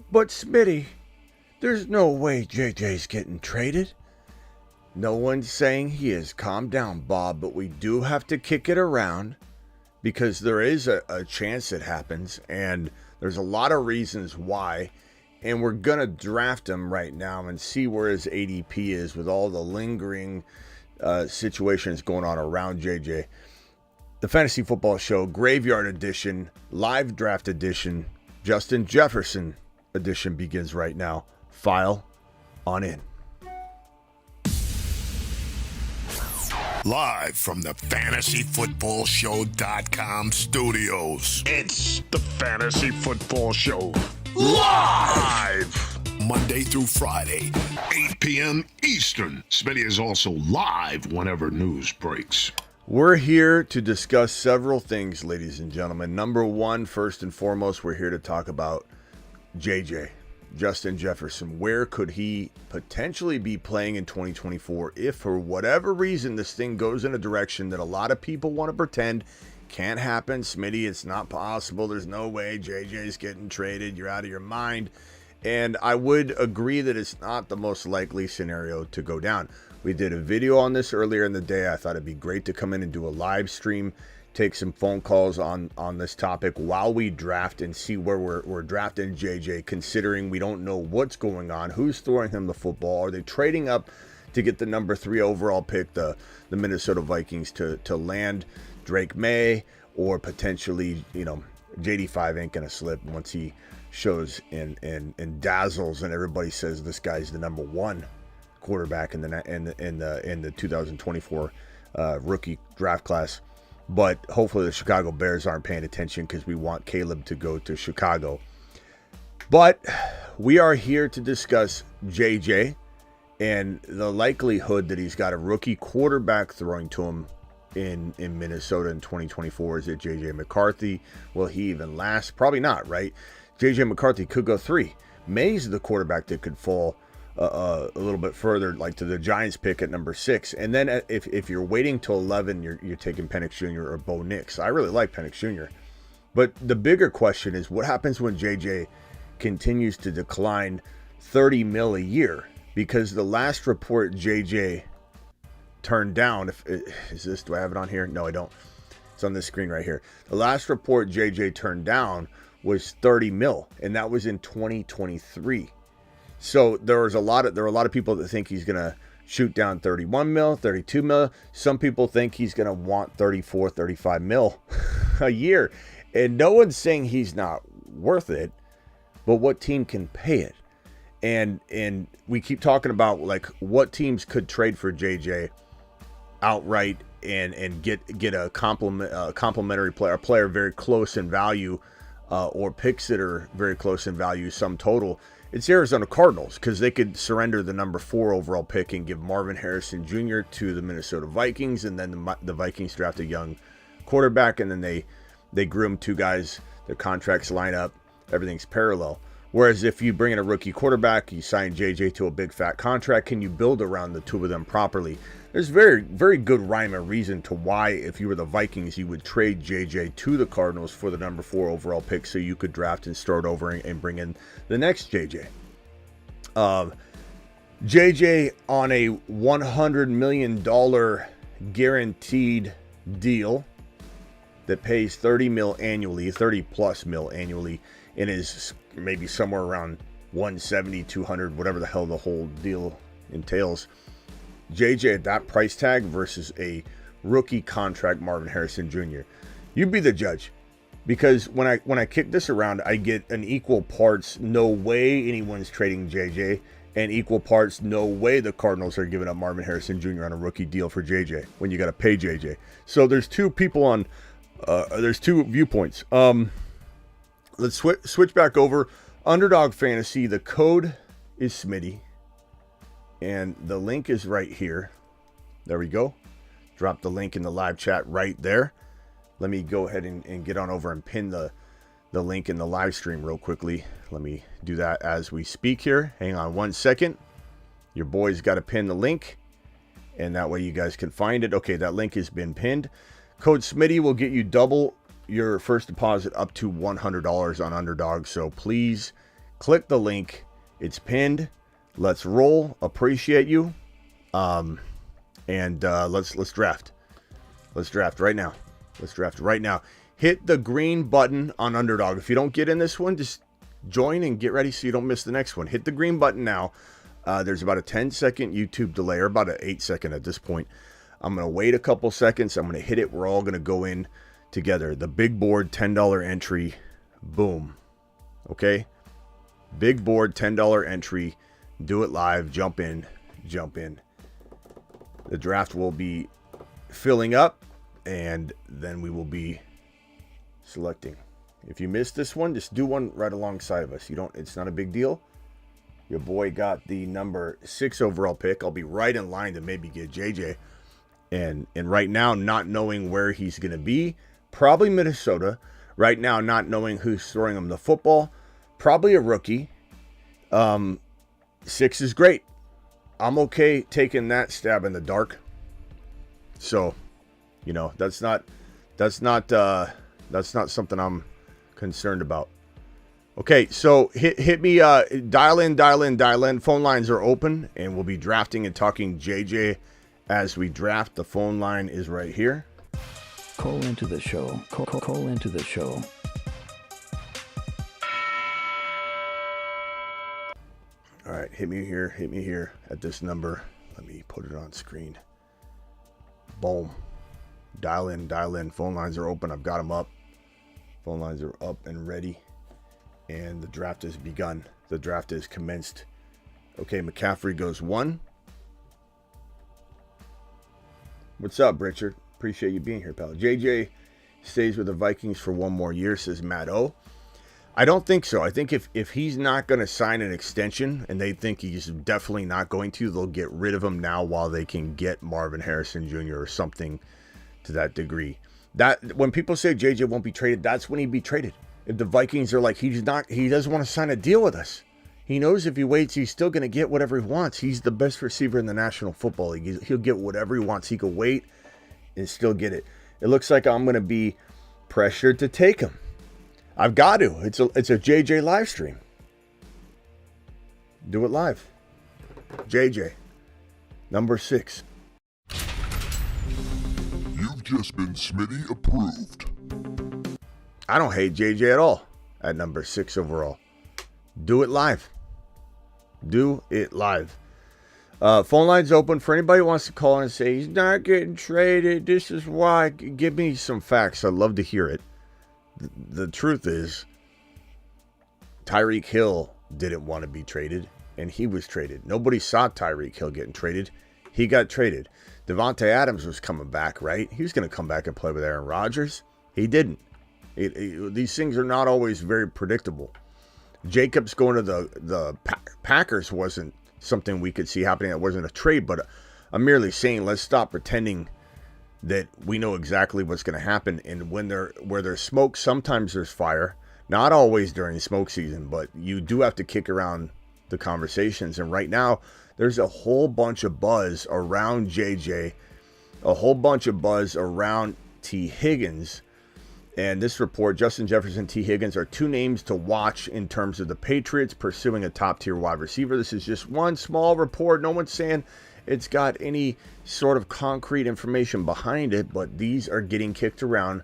But Smitty, there's no way JJ's getting traded. No one's saying he is. Calm down, Bob, but we do have to kick it around because there is a chance it happens, and there's a lot of reasons why. And we're going to draft him right now and see where his ADP is with all the lingering situations going on around JJ. The Fantasy Football Show, Graveyard Edition, Live Draft Edition, Justin Jefferson Edition begins right now. File on in. Live from the FantasyFootballShow.com studios. It's the Fantasy Football Show. Live! Monday through Friday, 8 p.m. Eastern. Smitty is also live whenever news breaks. We're here to discuss several things, ladies and gentlemen. Number one, first and foremost, we're here to talk about JJ, Justin Jefferson. Where could he potentially be playing in 2024 if for whatever reason this thing goes in a direction that a lot of people want to pretend can't happen? Smitty, it's not possible. There's no way JJ's getting traded. You're out of your mind. And I would agree that it's not the most likely scenario to go down. We did a video on this earlier in the day. I thought it'd be great to come in and do a live stream, take some phone calls on this topic while we draft and see where we're drafting JJ, considering we don't know what's going on, who's throwing him the football. Are they trading up to get the number 3 overall pick, the Minnesota Vikings, to land Drake May, or potentially, JD5 ain't gonna slip once he shows and dazzles and everybody says this guy's the number 1 quarterback in the 2024 rookie draft class. But hopefully the Chicago Bears aren't paying attention because we want Caleb to go to Chicago. But we are here to discuss JJ and the likelihood that he's got a rookie quarterback throwing to him in Minnesota in 2024. Is it JJ McCarthy? Will he even last? Probably not, right? JJ McCarthy could go 3. May's the quarterback that could fall a little bit further, like to the Giants pick at number 6. And then if you're waiting till 11, you're taking Penix Jr. or Bo Nix. I really like Penix Jr. But the bigger question is what happens when JJ continues to decline $30 million a year? Because the last report JJ turned down, do I have it on here? No, I don't. It's on this screen right here. The last report JJ turned down was $30 million, and that was in 2023. So there are a lot of people that think he's going to shoot down 31 mil, 32 mil. Some people think he's going to want 34, 35 mil a year. And no one's saying he's not worth it, but what team can pay it? And we keep talking about like what teams could trade for JJ outright and get a complimentary player, a player very close in value, or picks that are very close in value, sum total. It's Arizona Cardinals, because they could surrender the number 4 overall pick and give Marvin Harrison Jr. to the Minnesota Vikings, and then the Vikings draft a young quarterback, and then they groom 2 guys, their contracts line up, everything's parallel. Whereas if you bring in a rookie quarterback, you sign JJ to a big fat contract, can you build around the 2 of them properly? There's very, very good rhyme or reason to why, if you were the Vikings, you would trade JJ to the Cardinals for the number 4 overall pick so you could draft and start over and bring in the next JJ. JJ on a $100 million guaranteed deal that pays $30 million annually, 30 plus mil annually, and is maybe somewhere around 170, 200, whatever the hell the whole deal entails. JJ at that price tag versus a rookie contract Marvin Harrison Jr. You be the judge, because when I kick this around, I get an equal parts no way anyone's trading JJ, and equal parts no way the Cardinals are giving up Marvin Harrison Jr. on a rookie deal for JJ when you got to pay JJ. So there's 2 people on there's 2 viewpoints. Let's switch back over. Underdog Fantasy, the code is Smitty. And the link is right here. There we go. Drop the link in the live chat right there. Let me go ahead and get on over and pin the link in the live stream real quickly. Let me do that as we speak here. Hang on 1 second. Your boy's got to pin the link, and that way you guys can find it. Okay, that link has been pinned. Code Smitty will get you double your first deposit up to $100 on Underdog. So please Click the link. It's pinned. Let's roll. Appreciate you. And let's draft. Let's draft right now. Let's draft right now. Hit the green button on Underdog. If you don't get in this one, just join and get ready so you don't miss the next one. Hit the green button now. There's about a 10-second YouTube delay, or about an 8-second at this point. I'm going to wait a couple seconds. I'm going to hit it. We're all going to go in together. The big board, $10 entry. Boom. Okay? Big board, $10 entry. Do it live. Jump in. Jump in. The draft will be filling up, and then we will be selecting. If you missed this one, just do one right alongside of us. It's not a big deal. Your boy got the number 6 overall pick. I'll be right in line to maybe get JJ. And right now, not knowing where he's going to be, probably Minnesota. Right now, not knowing who's throwing him the football, probably a rookie. 6 is great. I'm okay taking that stab in the dark. So, that's not something I'm concerned about. Okay, so hit me, dial in. Phone lines are open, and we'll be drafting and talking JJ as we draft. The phone line is right here. Call into the show. Call into the show. All right, hit me here at this number. Let me put it on screen. Boom. Dial in. Phone lines are open. I've got them up. Phone lines are up and ready. And the draft has begun. The draft is commenced. Okay, McCaffrey goes 1. What's up, Richard? Appreciate you being here, pal. JJ stays with the Vikings for 1 more year, says Matt O. I don't think so. I think if he's not going to sign an extension, and they think he's definitely not going to, they'll get rid of him now while they can get Marvin Harrison Jr. or something to that degree. That when people say JJ won't be traded, that's when he'd be traded. If the Vikings are like, he doesn't want to sign a deal with us. He knows if he waits, he's still going to get whatever he wants. He's the best receiver in the National Football League. He'll get whatever he wants. He could wait and still get it. It looks like I'm going to be pressured to take him. I've got to. It's a JJ live stream. Do it live. JJ, number 6. You've just been Smitty approved. I don't hate JJ at all at number 6 overall. Do it live. Do it live. Phone lines open for anybody who wants to call in and say he's not getting traded. This is why. Give me some facts. I'd love to hear it. The truth is, Tyreek Hill didn't want to be traded, and he was traded. Nobody saw Tyreek Hill getting traded. He got traded. Devontae Adams was coming back, right? He was going to come back and play with Aaron Rodgers. He didn't. These things are not always very predictable. Jacobs going to the Packers wasn't something we could see happening. That wasn't a trade, but I'm merely saying let's stop pretending that we know exactly what's going to happen. And where there's smoke, sometimes there's fire. Not always during smoke season, but you do have to kick around the conversations. And right now, there's a whole bunch of buzz around JJ, a whole bunch of buzz around T. Higgins. And this report, Justin Jefferson, T. Higgins are 2 names to watch in terms of the Patriots pursuing a top-tier wide receiver. This is just one small report. No one's saying it's got any sort of concrete information behind it, but these are getting kicked around,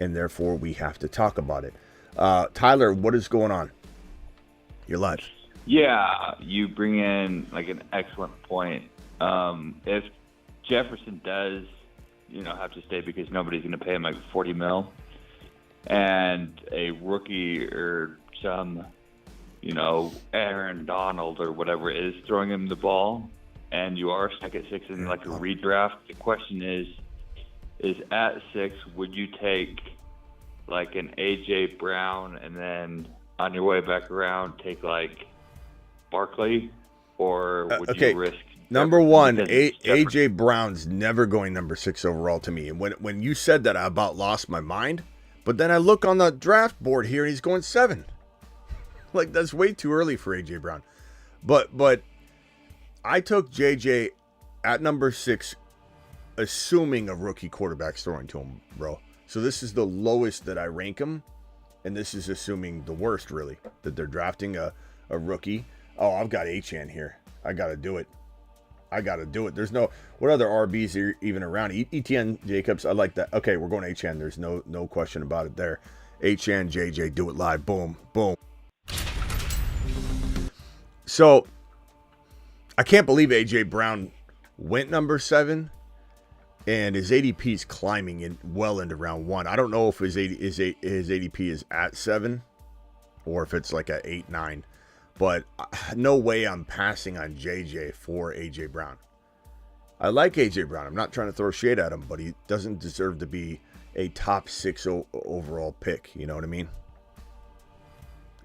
and therefore we have to talk about it. Tyler, what is going on? You're live. Yeah, you bring in like an excellent point. If Jefferson does, have to stay because nobody's going to pay him like $40 million, and a rookie or some, Aaron Donald or whatever is throwing him the ball, and you are stuck at 6 in like a redraft, the question is at 6, would you take like an A.J. Brown and then on your way back around take like Barkley, or would you risk number 1? A.J. Brown's never going number 6 overall to me. And when you said that, I about lost my mind. But then I look on the draft board here, and he's going 7. Like, that's way too early for A.J. Brown. But I took J.J. at number 6, assuming a rookie quarterback's throwing to him, bro. So this is the lowest that I rank him, and this is assuming the worst, really, that they're drafting a a rookie. Oh, I've got Achane here. I got to do it. There's no, what other RBs are even around? Etienne Jacobs, I like that. Okay, we're going Achane. There's no question about it there. Achane, JJ, do it live. Boom, boom. So, I can't believe A.J. Brown went number 7, and his ADP is climbing in well into round 1. I don't know if his ADP is at 7 or if it's like at 8, 9. But no way I'm passing on JJ for A.J. Brown. I like A.J. Brown. I'm not trying to throw shade at him, but he doesn't deserve to be a top 6 overall pick. You know what I mean?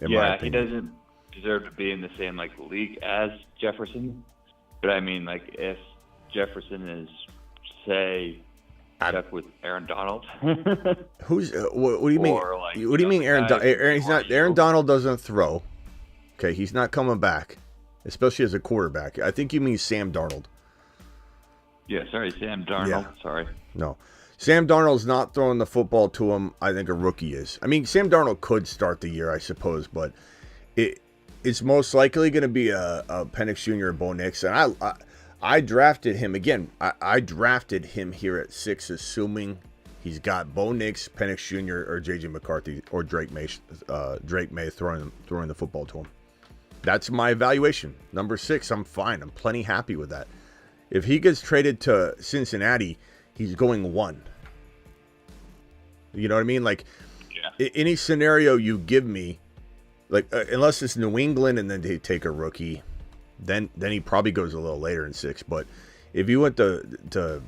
Yeah, he doesn't deserve to be in the same like league as Jefferson. But I mean, like if Jefferson is, say, stuck with Aaron Donald. Who's? What do you mean? Like, what do you mean, Aaron? He's not. Aaron Donald doesn't throw. Okay, he's not coming back, especially as a quarterback. I think you mean Sam Darnold. Yeah, sorry, Sam Darnold. Yeah. Sorry. No. Sam Darnold's not throwing the football to him. I think a rookie is. I mean, Sam Darnold could start the year, I suppose, but it's most likely going to be a Penix Jr. or Bo Nix. And I drafted him again. I drafted him here at 6, assuming he's got Bo Nix, Penix Jr., or J.J. McCarthy, or Drake May throwing the football to him. That's my evaluation. Number 6, I'm fine. I'm plenty happy with that. If he gets traded to Cincinnati, he's going 1. You know what I mean? Like, any scenario you give me, like unless it's New England and then they take a rookie, then he probably goes a little later in 6. But if you went to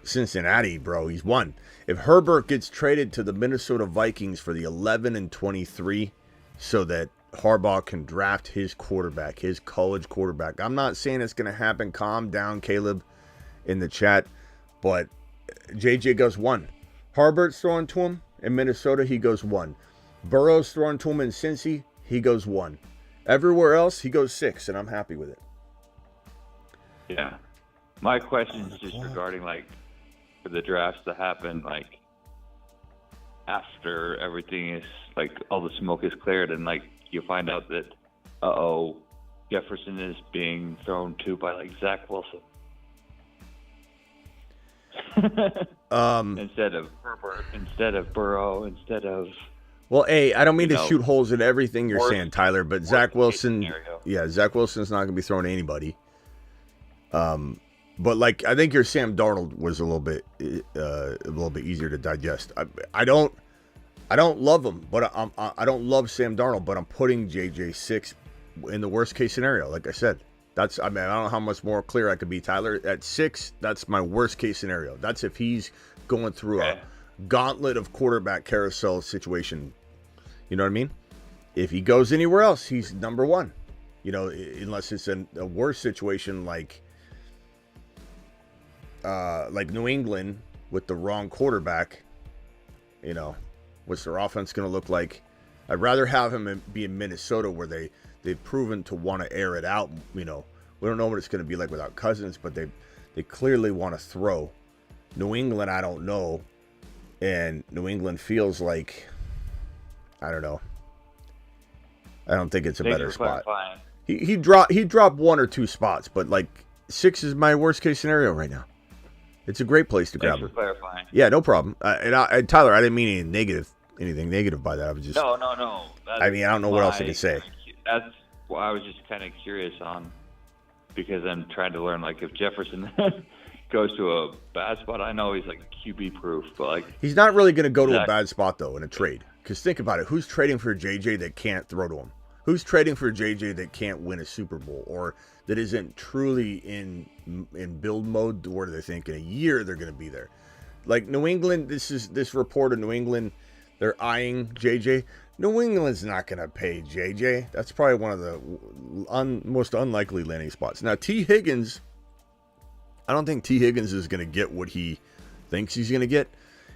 Cincinnati, bro, he's 1. If Herbert gets traded to the Minnesota Vikings for the 11 and 23, so that Harbaugh can draft his quarterback, his college quarterback. I'm not saying it's going to happen. Calm down, Caleb, in the chat. But JJ goes 1. Herbert's throwing to him in Minnesota, he goes 1. Burrow's throwing to him in Cincy, he goes 1. Everywhere else, he goes 6, and I'm happy with it. Yeah. My question is just regarding, like, for the drafts to happen, like, after everything is, like, all the smoke is cleared and, like, you find out that, Jefferson is being thrown to by, like, Zach Wilson. Instead of Herbert, instead of Burrow, instead of... Well, I don't mean to shoot holes in everything you're saying, Tyler, but Zach Wilson... Zach Wilson's not going to be throwing to anybody. But, like, I think your Sam Darnold was a little bit easier to digest. I don't love him, but I don't love Sam Darnold, but I'm putting JJ 6 in the worst case scenario. Like I said, I don't know how much more clear I could be, Tyler. At 6, that's my worst case scenario. That's if he's going through a gauntlet of quarterback carousel situation. You know what I mean? If he goes anywhere else, he's number 1. You know, unless it's a worse situation like New England with the wrong quarterback. You know, what's their offense going to look like? I'd rather have him be in Minnesota where they've proven to want to air it out. You know, we don't know what it's going to be like without Cousins, but they clearly want to throw. New England, I don't know. And New England feels like, I don't know. I don't think it's a better spot. He dropped 1 or 2 spots, but like 6 is my worst case scenario right now. It's a great place to grab her. Clarifying. Yeah, no problem. And Tyler, I didn't mean anything negative by that. I was just no. I mean, I don't know what else I can say. That's what I was just kind of curious on, because I'm trying to learn, like, if Jefferson goes to a bad spot. I know he's like QB proof, but like he's not really going to go to a bad spot though in a trade. Because think about it, who's trading for JJ that can't throw to him? Who's trading for JJ that can't win a Super Bowl or that isn't truly in build mode where they think in a year they're going to be there? Like New England, this report of New England, they're eyeing JJ. New England's not going to pay JJ. That's probably one of the most unlikely landing spots. Now, T. Higgins, I don't think T. Higgins is going to get what he thinks he's going to get.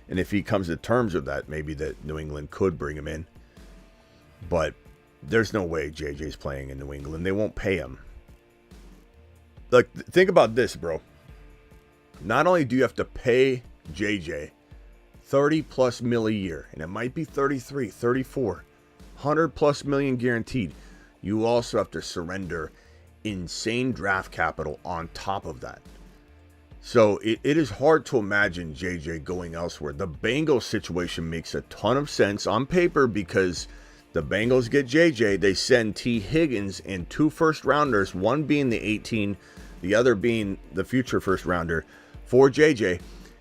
And if he comes to terms with that, maybe that New England could bring him in. But there's no way JJ's playing in New England. They won't pay him. Like, think about this, bro. Not only do you have to pay JJ 30 plus mil a year, and it might be 33, 34, 100 plus million guaranteed. you also have to surrender insane draft capital on top of that. So it is hard to imagine JJ going elsewhere. The Bengals situation makes a ton of sense on paper because the Bengals get JJ. They send T. Higgins and 2 first-rounders, one being the 18, the other being the future first-rounder for JJ.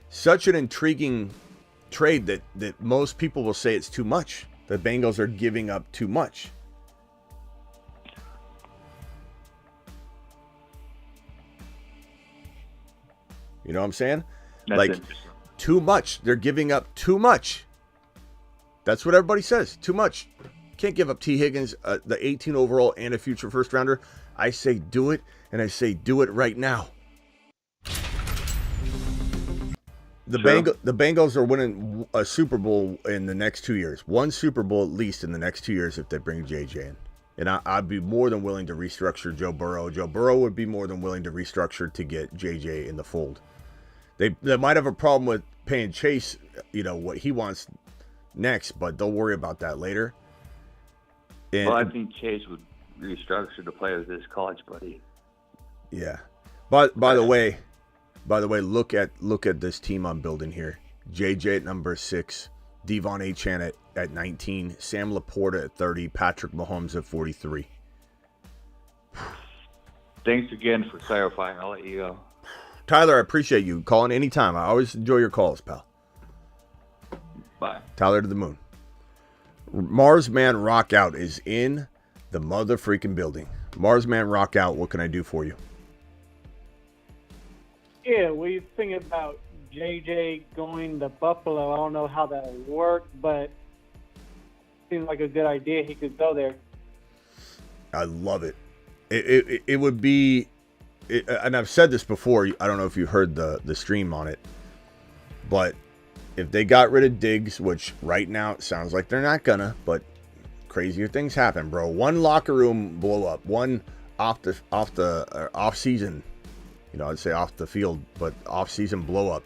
Such an intriguing trade that most people will say it's too much. The Bengals are giving up too much. You know what I'm saying? That's like, interesting. too much. They're giving up too much. That's what everybody says. Too much. Can't give up T. Higgins, the 18 overall, and a future first rounder. I say do it, and I say do it right now. The Bengals are winning a Super Bowl in the next 2 years. One Super Bowl at least in the next 2 years if they bring JJ in. And I'd be more than willing to restructure Joe Burrow. Joe Burrow would be more than willing to restructure to get JJ in the fold. They might have a problem with paying Chase, what he wants next, but they'll worry about that later. And, well, I think Chase would restructure to play with his college buddy. Yeah. But by the way, look at this team I'm building here. JJ at number 6, Devon Achane at 19, Sam Laporta at 30, Patrick Mahomes at 43. Thanks again for clarifying. I'll let you go. Tyler, I appreciate you calling anytime. I always enjoy your calls, pal. Bye. Tyler to the moon. Marsman Rock Out is in the mother freaking building. Marsman Rock Out, what can I do for you? Yeah, what do you think about JJ going to Buffalo? I don't know how that would work, but it seems like a good idea. He could go there. I love it. It would be, and I've said this before, I don't know if you heard the stream on it, but if they got rid of Diggs, which right now it sounds like they're not gonna, but crazier things happen, bro. One locker room blow up, one off season, I'd say off the field, but off season blow up.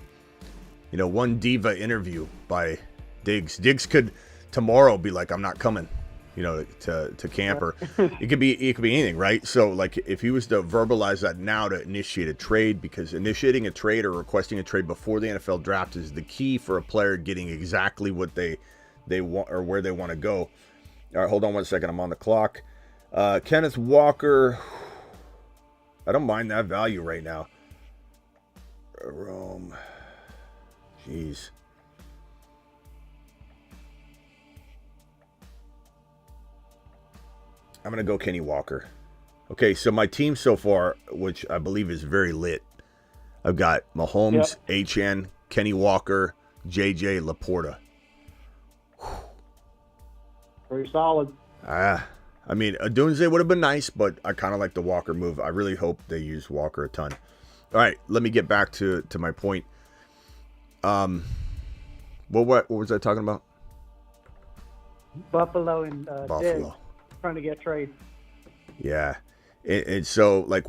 One diva interview by Diggs. Diggs could tomorrow be like, I'm not coming, to camp, or it could be anything, right? So like if he was to verbalize that now to initiate a trade, because initiating a trade or requesting a trade before the NFL draft is the key for a player getting exactly what they want or where they want to go. All right, hold on one second. I'm on the clock. Kenneth Walker. I don't mind that value right now. Rome. Jeez. I'm going to go Kenny Walker. Okay, so my team so far, which I believe is very lit, I've got Mahomes, Achane, Kenny Walker, JJ, Laporta. Pretty solid. I mean, Adunze would have been nice, but I kind of like the Walker move. I really hope they use Walker a ton. All right, let me get back to my point. What was I talking about? Buffalo and Buffalo. Diggs trying to get trade. Yeah. And so, like,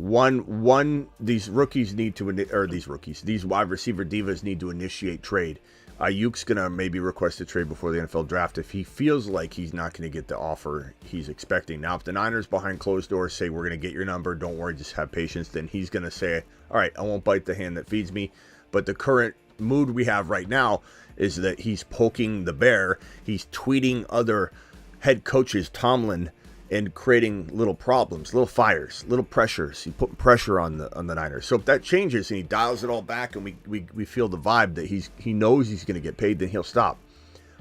these rookies need to, these wide receiver divas need to initiate trade. Ayuk's going to maybe request a trade before the NFL draft if he feels like he's not going to get the offer he's expecting. Now, if the Niners behind closed doors say, we're going to get your number, don't worry, just have patience, then he's going to say, all right, I won't bite the hand that feeds me. But the current mood we have right now is that he's poking the bear. He's tweeting other head coaches, Tomlin, and creating little problems, little fires, little pressures. He put pressure on the Niners. So if that changes and he dials it all back and we feel the vibe that he knows he's going to get paid, then he'll stop.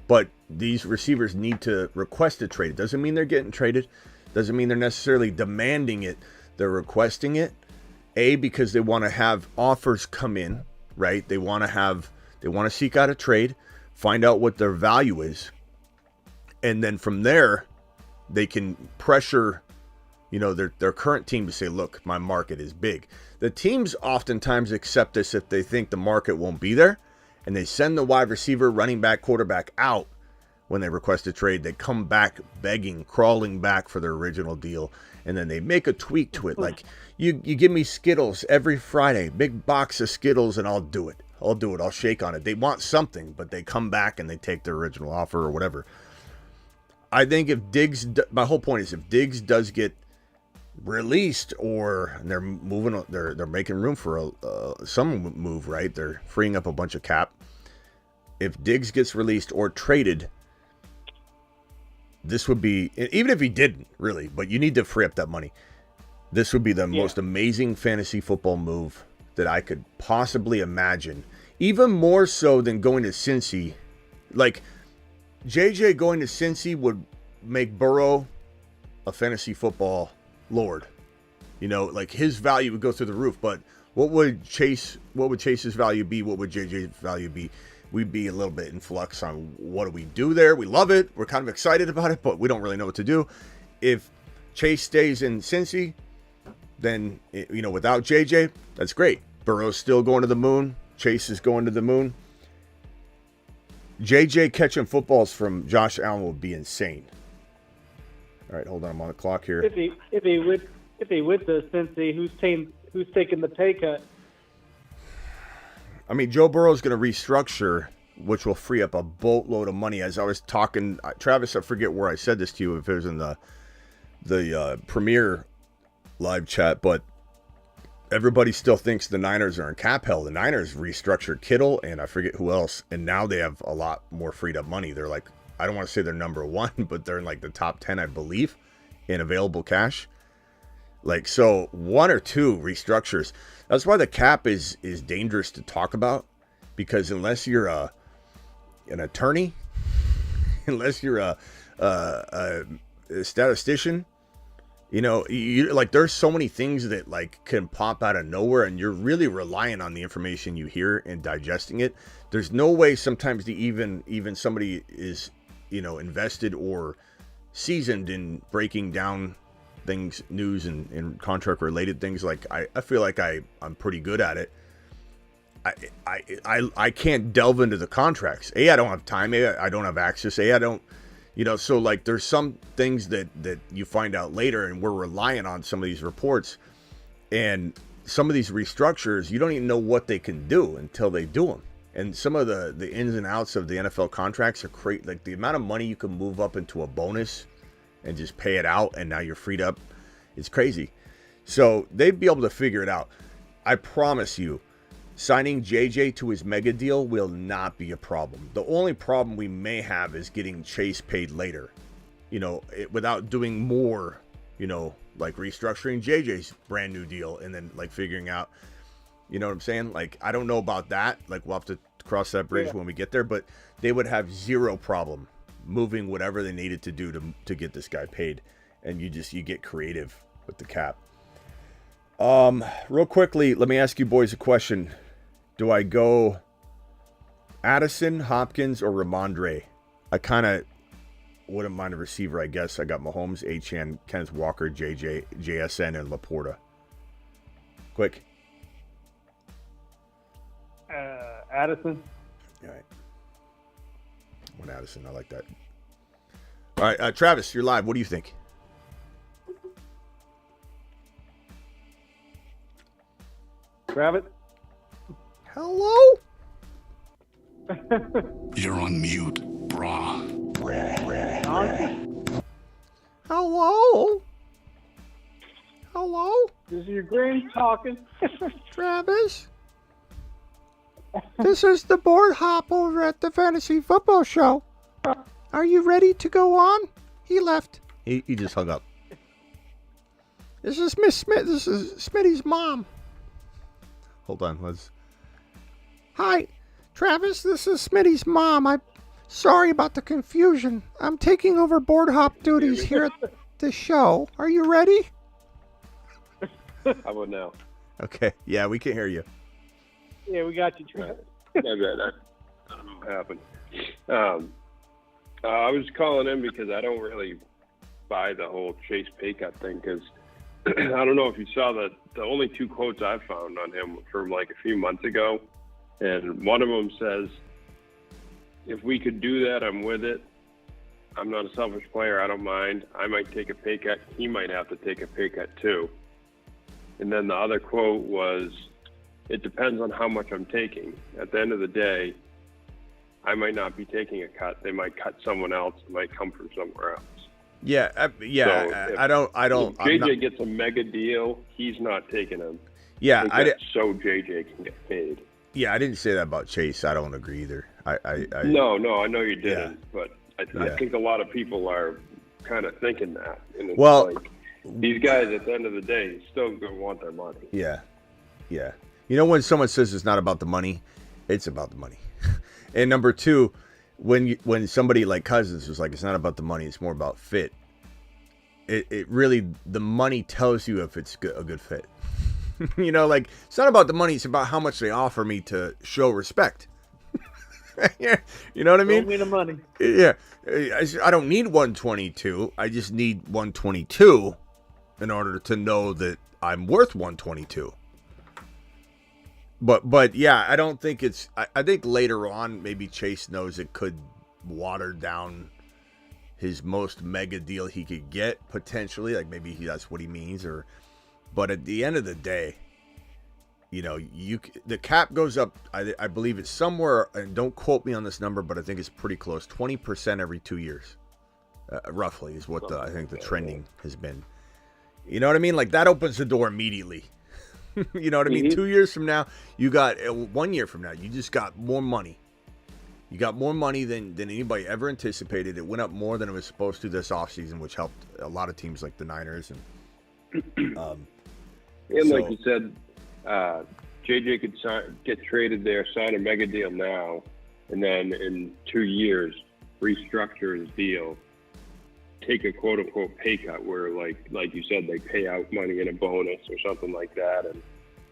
But these receivers need to request a trade. It doesn't mean they're getting traded. Doesn't mean they're necessarily demanding it. They're requesting it. Because they want to have offers come in, right? They want to seek out a trade, find out what their value is, and then from there, they can pressure, their current team to say, look, my market is big. The teams oftentimes accept this if they think the market won't be there, and they send the wide receiver, running back, quarterback out when they request a trade. They come back begging, crawling back for their original deal, and then they make a tweak to it. Like, you give me Skittles every Friday, big box of Skittles, and I'll do it. I'll shake on it. They want something, but they come back and they take their original offer or whatever. I think my whole point is if Diggs does get released, or they're moving, they're making room for some move, right? They're freeing up a bunch of cap. If Diggs gets released or traded, this would be, even if he didn't really, but you need to free up that money. This would be the most amazing fantasy football move that I could possibly imagine. Even more so than going to Cincy. Like, JJ going to Cincy would make Burrow a fantasy football lord. You know, like his value would go through the roof. But what would Chase's value be? What would JJ's value be? We'd be a little bit in flux on what do we do there. We love it. We're kind of excited about it, but we don't really know what to do. If Chase stays in Cincy, then, you know, without JJ, that's great. Burrow's still going to the moon. Chase is going to the moon. JJ catching footballs from Josh Allen would be insane. All right, hold on. I'm on the clock here. If he went to Cincy, who's taking the pay cut? I mean, Joe Burrow's going to restructure, which will free up a boatload of money. As I was talking, Travis, I forget where I said this to you, if it was in the Premier live chat, but everybody still thinks the Niners are in cap hell. The Niners restructured Kittle and I forget who else, and now they have a lot more freed up money. They're like, I don't want to say they're number one, but they're in like the top 10, I believe, in available cash. Like, so one or two restructures. That's why the cap is dangerous to talk about, because unless you're an attorney, unless you're a statistician, you know, you like there's so many things that like can pop out of nowhere, and you're really relying on the information you hear and digesting it. There's no way sometimes to even somebody is, you know, invested or seasoned in breaking down things, news and contract related things. Like I feel like I'm pretty good at it. I can't delve into the contracts. I don't have time. I don't have access. I don't, you know, so like there's some things that you find out later, and we're relying on some of these reports, and some of these restructures, you don't even know what they can do until they do them. And some of the ins and outs of the NFL contracts are crazy. Like the amount of money you can move up into a bonus and just pay it out, and now you're freed up. It's crazy. So they'd be able to figure it out. I promise you, signing JJ to his mega deal will not be a problem. The only problem we may have is getting Chase paid later, you know, without doing more, you know, like restructuring JJ's brand new deal and then like figuring out, you know what I'm saying? Like, I don't know about that. Like, we'll have to cross that bridge when we get there, but they would have zero problem moving whatever they needed to do to get this guy paid. And you get creative with the cap. Real quickly, let me ask you boys a question. Do I go Addison, Hopkins, or Ramondre? I kind of wouldn't mind a receiver, I guess. I got Mahomes, Achane, Kenneth Walker, JJ, JSN, and Laporta. Quick. Addison. All right. One Addison. I like that. All right, Travis, you're live. What do you think? Travis? Hello? You're on mute, brah. Hello? Hello? This is your granny talking. Travis? This is the board hop over at the Fantasy Football Show. Are you ready to go on? He left. He just hung up. This is Miss Smith. This is Smitty's mom. Hold on, let's... Hi, Travis. This is Smitty's mom. I'm sorry about the confusion. I'm taking over board hop duties here at the show. Are you ready? How about now? Okay. Yeah, we can hear you. Yeah, we got you, Travis. I don't know what happened. I was calling in because I don't really buy the whole Chase pay cut thing, because I don't know if you saw the only two quotes I found on him from like a few months ago, and one of them says, if we could do that, I'm with it. I'm not a selfish player. I don't mind. I might take a pay cut. He might have to take a pay cut too. And then the other quote was, it depends on how much I'm taking. At the end of the day, I might not be taking a cut. They might cut someone else. It might come from somewhere else. Yeah, So I don't. If I'm JJ not, gets a mega deal, he's not taking him. yeah, So JJ can get paid. yeah, I didn't say that about Chase. I don't agree either. No, I know you didn't, Yeah. but I Yeah. think a lot of people are kind of thinking that. And it's Well, like, these guys at the end of the day still going to want their money. Yeah. Yeah. You know, when someone says it's not about the money, it's about the money. And number two, when somebody like Cousins is like, it's not about the money, it's more about fit. It really, the money tells you if it's a good fit. You know, like, it's not about the money, it's about how much they offer me to show respect. Yeah, you know what I mean? Show me the money. Yeah. I don't need 122. I just need 122 in order to know that I'm worth 122. But yeah, I don't think it's. I think later on, maybe Chase knows it could water down his most mega deal he could get potentially. Like maybe that's what he means, but at the end of the day, you know, the cap goes up. I believe it's somewhere, and don't quote me on this number, but I think it's pretty close. 20% every 2 years, roughly, is what I think the trending has been. You know what I mean? Like that opens the door immediately. You know what I mean? 2 years from now, you got 1 year from now, you just got more money. You got more money than anybody ever anticipated. It went up more than it was supposed to this offseason, which helped a lot of teams like the Niners. And like you said, JJ could get traded there, sign a mega deal now, and then in 2 years restructure his deal, take a quote unquote pay cut where like you said, they pay out money in a bonus or something like that, and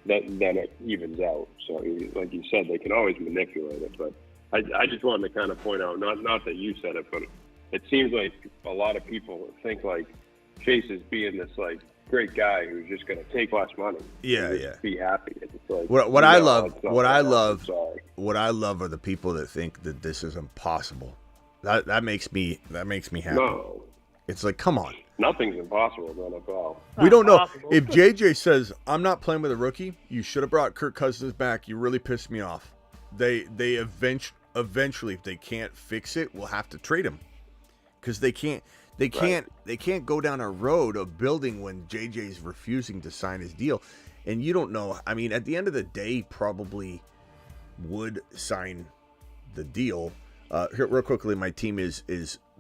then it evens out. So like you said, they can always manipulate it. But I just wanted to kind of point out, not that you said it, but it seems like a lot of people think like Chase is being this like great guy who's just going to take less money. Yeah. Be happy. It's like, what I love are the people that think that this is impossible. That makes me happy. No. It's like, come on. Nothing's impossible in the NFL. We don't know. Possible. If JJ says, I'm not playing with a rookie, you should have brought Kirk Cousins back. You really pissed me off. They eventually, if they can't fix it, will have to trade him. Because they can't go down a road of building when JJ's refusing to sign his deal. And you don't know. I mean, at the end of the day, he probably would sign the deal. Here, real quickly, my team is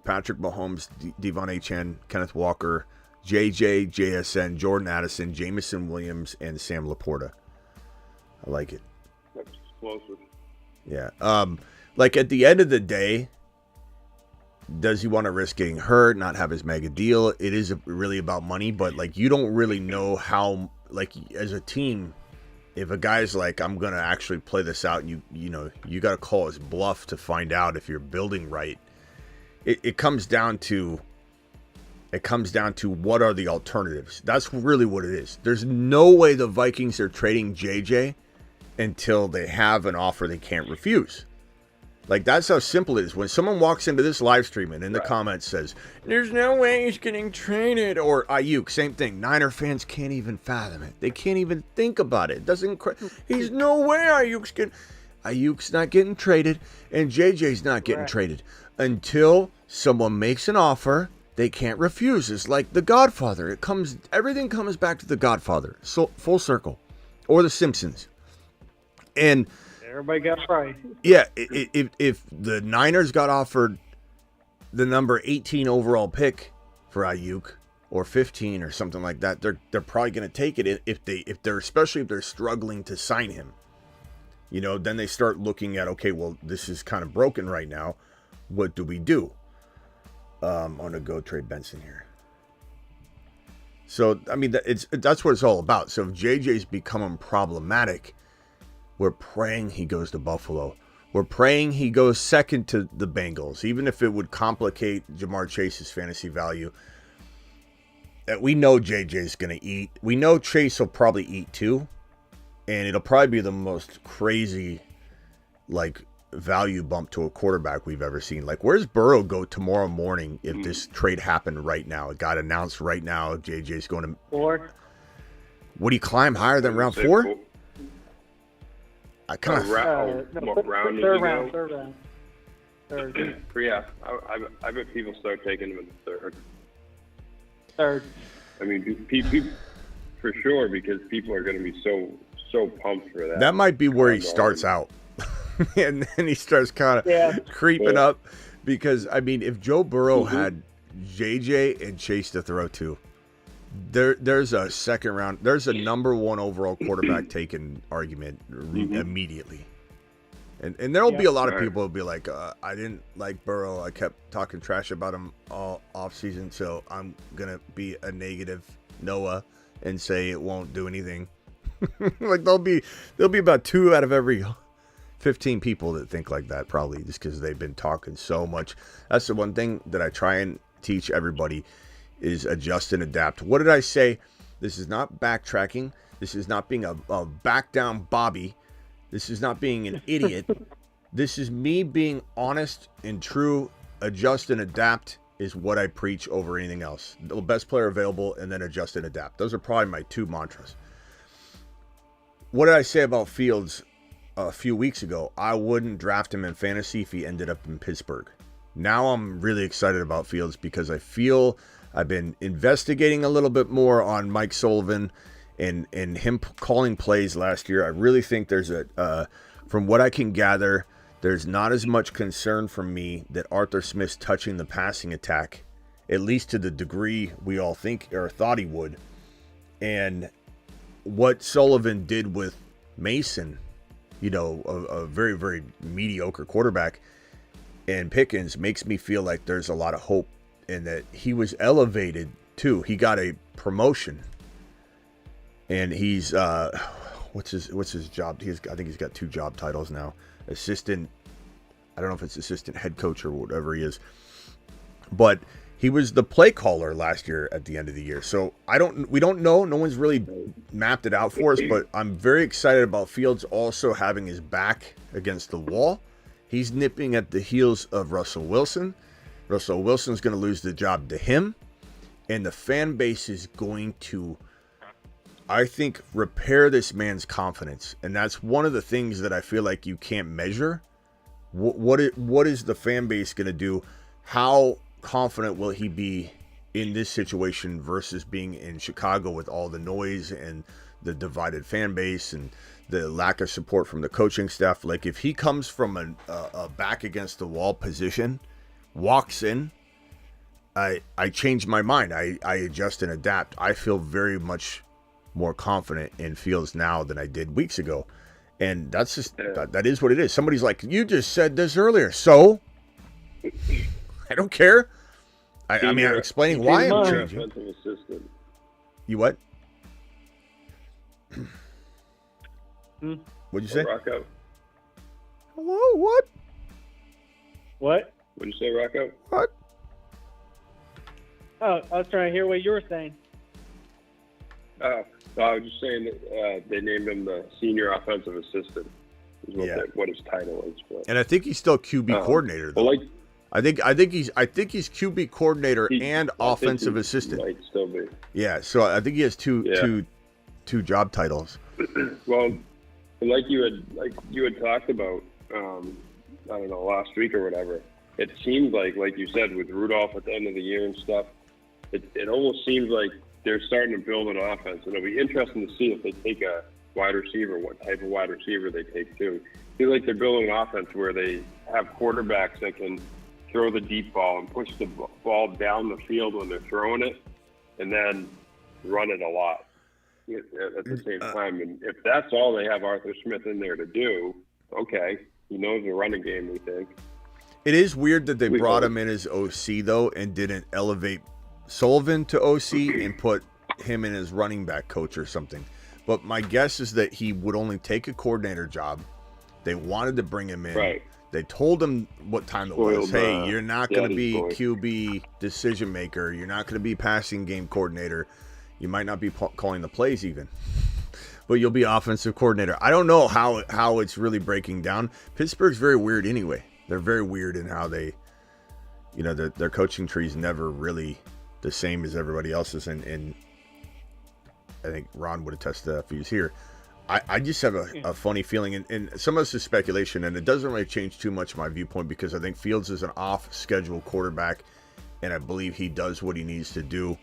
Patrick Mahomes, Devon Achane, Kenneth Walker, JJ, JSN, Jordan Addison, Jamison Williams, and Sam Laporta. I like it. That's explosive. Yeah. Like at the end of the day, does he want to risk getting hurt, not have his mega deal? It is really about money, but like you don't really know how, like as a team, if a guy's like, I'm going to actually play this out, and you got to call his bluff to find out if you're building right. It comes down to what are the alternatives. That's really what it is. There's no way the Vikings are trading JJ until they have an offer they can't refuse. Like, that's how simple it is. When someone walks into this live stream and in the comments says, there's no way he's getting traded, or Ayuk, same thing. Niner fans can't even fathom it. They can't even think about it. He's no way Ayuk's not getting traded, and JJ's not getting traded until someone makes an offer they can't refuse. It's like The Godfather. Everything comes back to The Godfather. So full circle. Or The Simpsons. And Everybody got right. yeah, if the Niners got offered the number 18 overall pick for Ayuk, or 15 or something like that, they're probably going to take it especially if they're struggling to sign him. You know, then they start looking at, okay, well, this is kind of broken right now. What do we do? I'm going to go trade Benson here. So, I mean, that's what it's all about. So if JJ's becoming problematic, we're praying he goes to Buffalo. We're praying he goes second to the Bengals, even if it would complicate Jamar Chase's fantasy value. We know JJ's going to eat. We know Chase will probably eat too. And it'll probably be the most crazy, like, value bump to a quarterback we've ever seen. Like, where's Burrow go tomorrow morning if this trade happened right now? It got announced right now. JJ's going to... 4. Would he climb higher than round 4? I kind of... What round Third did round. Yeah, I bet people start taking him in the third. Third. I mean, people for sure, because people are going to be so pumped for that. That might be where he starts out. And then he starts kind of creeping up. Because, I mean, if Joe Burrow had JJ and Chase to throw to, there's a second round. There's a number one overall quarterback taken argument immediately. And there will be a lot of people who will be like, I didn't like Burrow. I kept talking trash about him all offseason, so I'm going to be a negative Noah and say it won't do anything. Like there'll be about 2 out of every 15 people that think like that, probably just because they've been talking so much. That's the one thing that I try and teach everybody is adjust and adapt. What did I say? This is not backtracking. This is not being a back down Bobby. This is not being an idiot. This is me being honest and true. Adjust and adapt is what I preach over anything else. The best player available, and then adjust and adapt. Those are probably my 2 mantras. What did I say about Fields a few weeks ago? I wouldn't draft him in fantasy if he ended up in Pittsburgh. Now I'm really excited about Fields because I feel I've been investigating a little bit more on Mike Sullivan and him calling plays last year. I really think there's from what I can gather, there's not as much concern from me that Arthur Smith's touching the passing attack, at least to the degree we all think or thought he would. And what Sullivan did with Mason, a very, very mediocre quarterback, and Pickens makes me feel like there's a lot of hope in that he was elevated too. He got a promotion. And he's what's his job? I think he's got 2 job titles now. Assistant, I don't know if it's assistant head coach or whatever he is. But he was the play caller last year at the end of the year. So we don't know. No one's really mapped it out for us, but I'm very excited about Fields also having his back against the wall. He's nipping at the heels of Russell Wilson. Russell Wilson's going to lose the job to him, and the fan base is going to, I think, repair this man's confidence. And that's one of the things that I feel like you can't measure. What is the fan base going to do? How confident will he be in this situation versus being in Chicago with all the noise and the divided fan base and the lack of support from the coaching staff? Like if he comes from a back against the wall position, walks in, I change my mind. I adjust and adapt. I feel very much more confident in Fields now than I did weeks ago. And that's just, that is what it is. Somebody's like, you just said this earlier. So I don't care. I mean, I'm explaining why I'm changing. Assistant. You what? What'd you say? Rocco. Hello, what? What? What'd you say, Rocco? What? Oh, I was trying to hear what you were saying. Oh, no, I was just saying that they named him the senior offensive assistant. Is what his title is. But, and I think he's still QB coordinator, though. Well, I think he's QB coordinator and offensive assistant. Might still be. Yeah, so I think he has two job titles. Well, like you had talked about, I don't know, last week or whatever. It seemed like you said, with Rudolph at the end of the year and stuff, it almost seems like they're starting to build an offense, and it'll be interesting to see if they take a wide receiver, what type of wide receiver they take too. I feel like they're building an offense where they have quarterbacks that can throw the deep ball and push the ball down the field when they're throwing it, and then run it a lot at the same time. And if that's all they have Arthur Smith in there to do, okay, he knows the running game, we think. It is weird that they brought him in as OC, though, and didn't elevate Sullivan to OC and put him in as running back coach or something. But my guess is that he would only take a coordinator job. They wanted to bring him in. Right. They told him what time it was. Hey, you're not going to be QB decision maker. You're not going to be passing game coordinator. You might not be calling the plays even. But you'll be offensive coordinator. I don't know how it's really breaking down. Pittsburgh's very weird anyway. They're very weird in how they, their coaching tree is never really the same as everybody else's. And I think Ron would attest to that if he was here. I just have a funny feeling, and some of this is speculation, and it doesn't really change too much my viewpoint because I think Fields is an off-schedule quarterback, and I believe he does what he needs to do.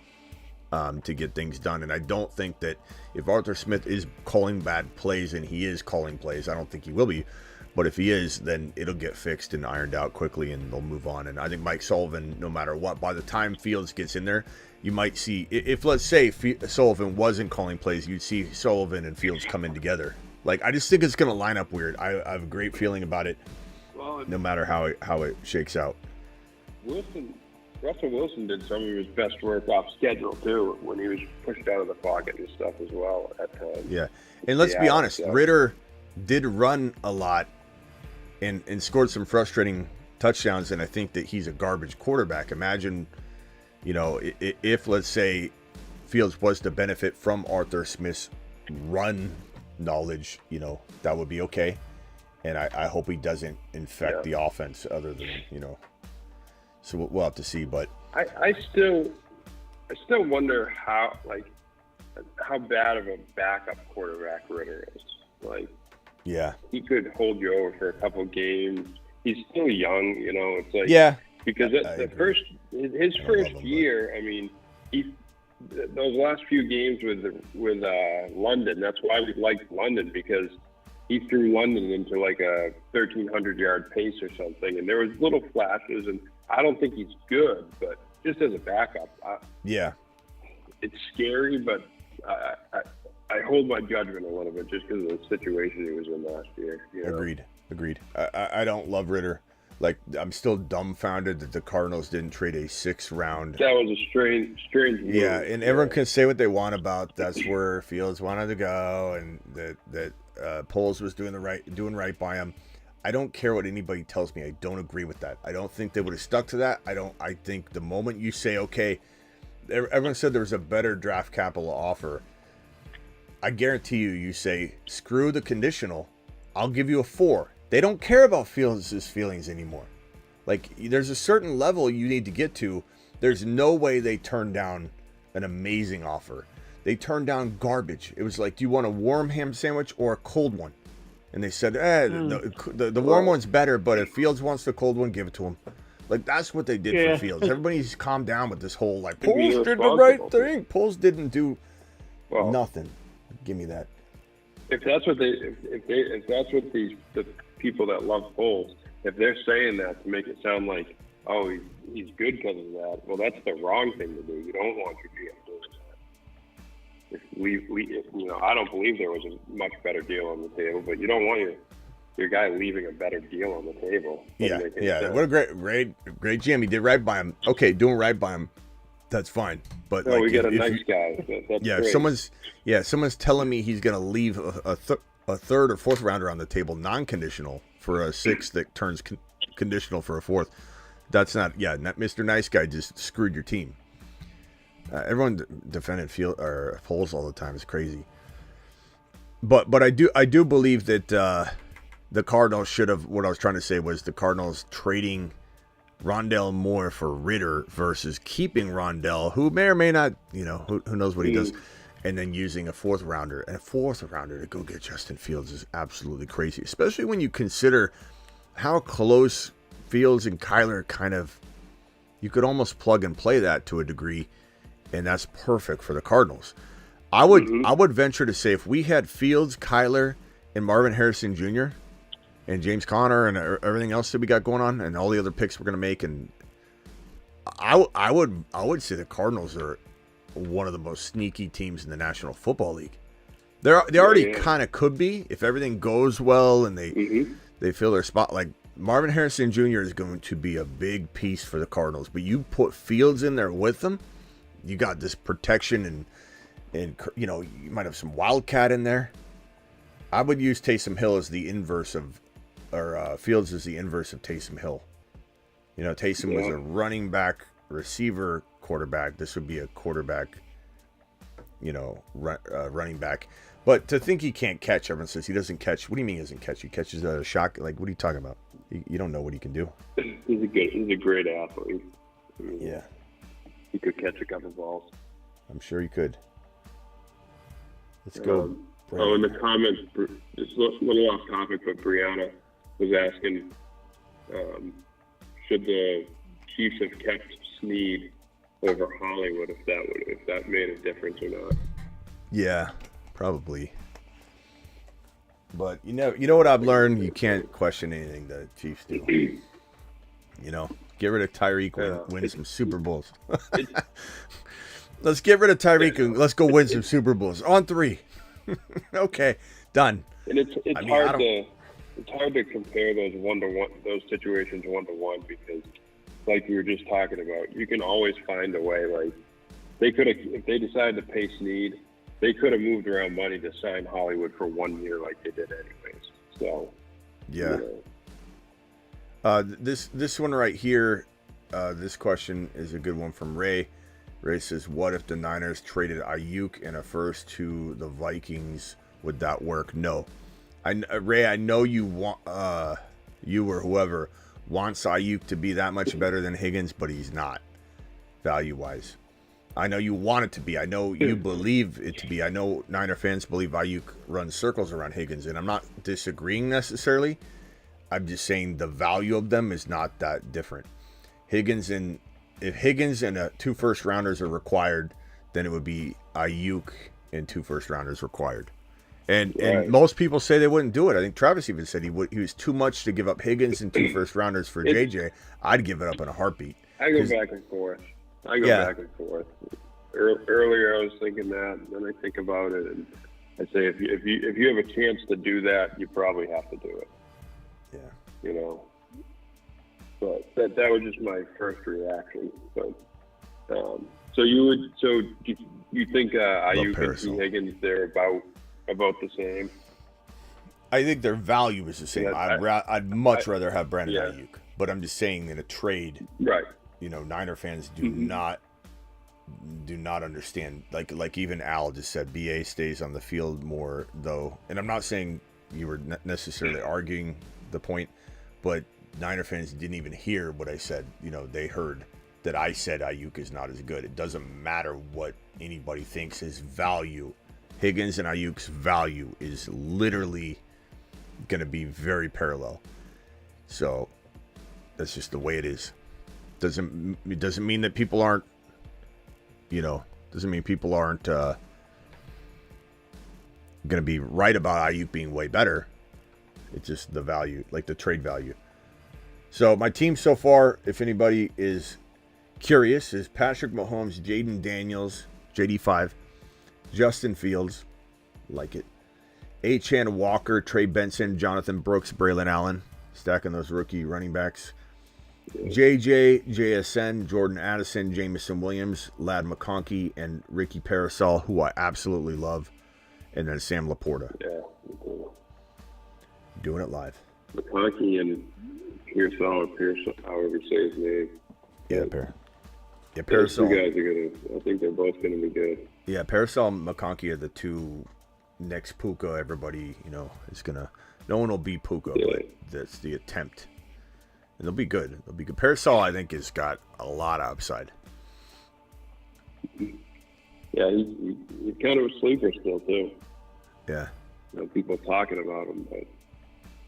to get things done. And I don't think that if Arthur Smith is calling bad plays, and he is calling plays, I don't think he will be, but if he is, then it'll get fixed and ironed out quickly, and they'll move on. And I think Mike Sullivan, no matter what, by the time Fields gets in there, you might see, if let's say Sullivan wasn't calling plays, you'd see Sullivan and Fields come in together. Like, I just think it's going to line up weird. I have a great feeling about it, no matter how it shakes out. Russell Wilson did some of his best work off schedule too, when he was pushed out of the pocket and stuff as well at times. Yeah, and let's be honest, Ritter did run a lot and scored some frustrating touchdowns, and I think that he's a garbage quarterback. Imagine, if let's say Fields was to benefit from Arthur Smith's run knowledge, that would be okay. And I hope he doesn't infect the offense other than, so we'll have to see. But I still wonder how bad of a backup quarterback Ritter is. Like, yeah, he could hold you over for a couple games. He's still young, it's like, because his first year, I mean, those last few games with London, that's why we liked London, because he threw London into like a 1,300-yard pace or something, and there was little flashes, and I don't think he's good, but just as a backup, it's scary, but I hold my judgment a little bit just because of the situation he was in last year. Agreed. I don't love Ritter. Like, I'm still dumbfounded that the Cardinals didn't trade a 6th round. That was a strange move. Yeah, and everyone can say what they want about that's where Fields wanted to go, and that Poles was doing right by him. I don't care what anybody tells me. I don't agree with that. I don't think they would have stuck to that. I think the moment you say, okay, everyone said there was a better draft capital offer. I guarantee you say, screw the conditional. I'll give you a 4. They don't care about Fields' feelings anymore. Like, there's a certain level you need to get to. There's no way they turned down an amazing offer. They turned down garbage. It was like, do you want a warm ham sandwich or a cold one? And they said, the warm one's better, but if Fields wants the cold one, give it to him. Like, that's what they did for Fields. Everybody's calmed down with this whole, like, Poles did the right thing. Poles didn't do nothing. Give me that. If that's what the people that love Poles, if they're saying that to make it sound like, oh, he's good because of that, well, that's the wrong thing to do. You don't want your GM doing that. I don't believe there was a much better deal on the table, but you don't want your guy leaving a better deal on the table. Yeah. What a great GM. He did right by him. Okay, doing right by him, that's fine. But we got a nice guy. That's great. Someone's telling me he's going to leave a 3rd or 4th rounder on the table, non-conditional, for a 6th that turns conditional for a 4th. That's not Mr. Nice Guy just screwed your team. Everyone defended Poles all the time. It's crazy. But I do believe that the Cardinals should have. What I was trying to say was the Cardinals trading Rondell Moore for Ritter versus keeping Rondell, who may or may not, who knows what he does, and then using a 4th rounder. And a 4th rounder to go get Justin Fields is absolutely crazy, especially when you consider how close Fields and Kyler kind of, you could almost plug and play that to a degree, and that's perfect for the Cardinals. I would venture to say if we had Fields, Kyler, and Marvin Harrison Jr., and James Conner and everything else that we got going on, and all the other picks we're going to make, and I would say the Cardinals are one of the most sneaky teams in the National Football League. They already kind of could be if everything goes well and they fill their spot. Like, Marvin Harrison Jr. is going to be a big piece for the Cardinals, but you put Fields in there with them, you got this protection, and you might have some Wildcat in there. I would use Taysom Hill as the inverse of, or Fields as the inverse of Taysom Hill. Taysom was a running back, receiver, quarterback. This would be a quarterback, running back. But to think he can't catch, everyone says he doesn't catch. What do you mean he doesn't catch? He catches a shot. Like, what are you talking about? You don't know what he can do. He's a great athlete. Yeah. He could catch a couple balls. I'm sure he could. Let's go. In the comments, just a little off topic, but Brianna was asking, should the Chiefs have kept Snead over Hollywood if that made a difference or not. Yeah, probably. But you know what I've learned? You can't question anything the Chiefs do. You know, get rid of Tyreek, win some Super Bowls. Let's get rid of Tyreek and let's go win some Super Bowls. On 3. Okay, done. And it's hard to compare those situations 1-to-1 because, like we were just talking about, you can always find a way. Like they could have, if they decided to pay Snead, they could have moved around money to sign Hollywood for 1 year, like they did anyways. So yeah. This one right here, this question is a good one from Ray. Ray says, what if the Niners traded Ayuk and a first to the Vikings? Would that work? No. Ray, I know you want you or whoever wants Ayuk to be that much better than Higgins, but he's not value-wise. I know you want it to be. I know you believe it to be. I know Niner fans believe Ayuk runs circles around Higgins, and I'm not disagreeing necessarily. I'm just saying the value of them is not that different. If Higgins and 2 first-rounders are required, then it would be Ayuk and 2 first-rounders required. And most people say they wouldn't do it. I think Travis even said he was too much to give up Higgins and 2 first-rounders for JJ. I'd give it up in a heartbeat. I go back and forth. Earlier I was thinking that, and then I think about it, and I say if you have a chance to do that, you probably have to do it. Yeah. You know. But that was just my first reaction. But so you think Ayuk and T. Higgins they're about the same? I think their value is the same. Yeah, I'd much rather have Brandon Ayuk, but I'm just saying in a trade, right? You know, Niner fans do not understand. Like even Al just said, BA stays on the field more though, and I'm not saying you were necessarily arguing the point, but Niner fans didn't even hear what I said. You know, they heard that I said Ayuk is not as good. It doesn't matter what anybody thinks his value. Higgins and Ayuk's value is literally going to be very parallel. So that's just the way it is. It doesn't mean that people aren't, going to be right about Ayuk being way better. It's just the value, like the trade value. So my team so far, if anybody is curious, is Patrick Mahomes, Jaden Daniels, JD5, Justin Fields, like it, Achan Walker, Trey Benson, Jonathan Brooks, Braylon Allen, stacking those rookie running backs, JJ, JSN, Jordan Addison, Jamison Williams, Ladd McConkey, and Ricky Parasol, who I absolutely love, and then Sam Laporta. Yeah, doing it live. McConkey and Pierce, however you say his name. Yeah, Parasol. Those 2 guys are I think they're both gonna be good. Yeah, Parasol and McConkey are the 2 next Puka. Everybody, is gonna. No one will beat Puka, but that's the attempt, and they'll be good. Parasol, I think, has got a lot of upside. Yeah, he's kind of a sleeper still too. Yeah. People talking about him, but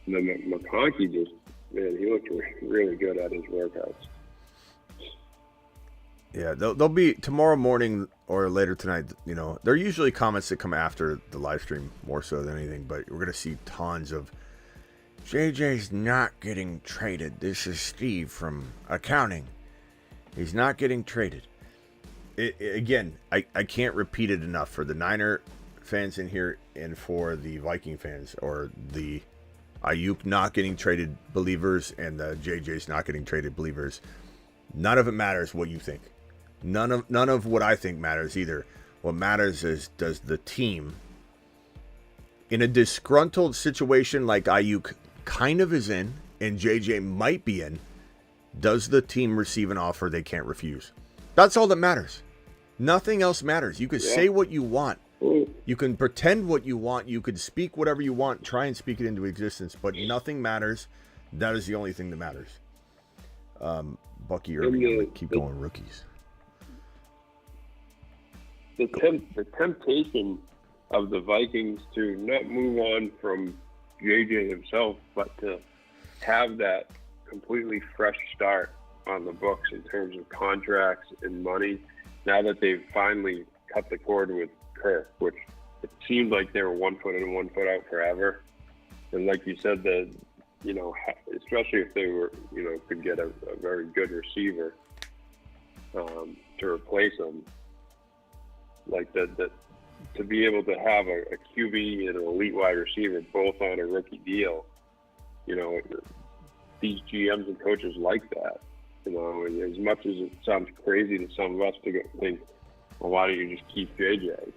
then McConkey he looked really good at his workouts. Yeah, they'll be tomorrow morning or later tonight. They're usually comments that come after the live stream more so than anything, but we're going to see tons of JJ's not getting traded. This is Steve from accounting. He's not getting traded. Again, I can't repeat it enough for the Niner fans in here and for the Viking fans, or the Ayuk not getting traded believers and the JJ's not getting traded believers. None of it matters what you think. None of what I think matters either. What matters is, does the team, in a disgruntled situation like Ayuk kind of is in and JJ might be in, does the team receive an offer they can't refuse? That's all that matters. Nothing else matters. You can say what you want. You can pretend what you want. You could speak whatever you want. Try and speak it into existence. But nothing matters. That is the only thing that matters. Bucky Irving, I'm gonna keep going rookies. The temptation of the Vikings to not move on from JJ himself, but to have that completely fresh start on the books in terms of contracts and money. Now that they've finally cut the cord with Kirk, which it seemed like they were 1 foot in, 1 foot out forever. And like you said, especially if they were, could get a very good receiver to replace them, like that to be able to have a QB and an elite wide receiver both on a rookie deal, these GMs and coaches like that. And as much as it sounds crazy to some of us to think, well, why don't you just keep JJ?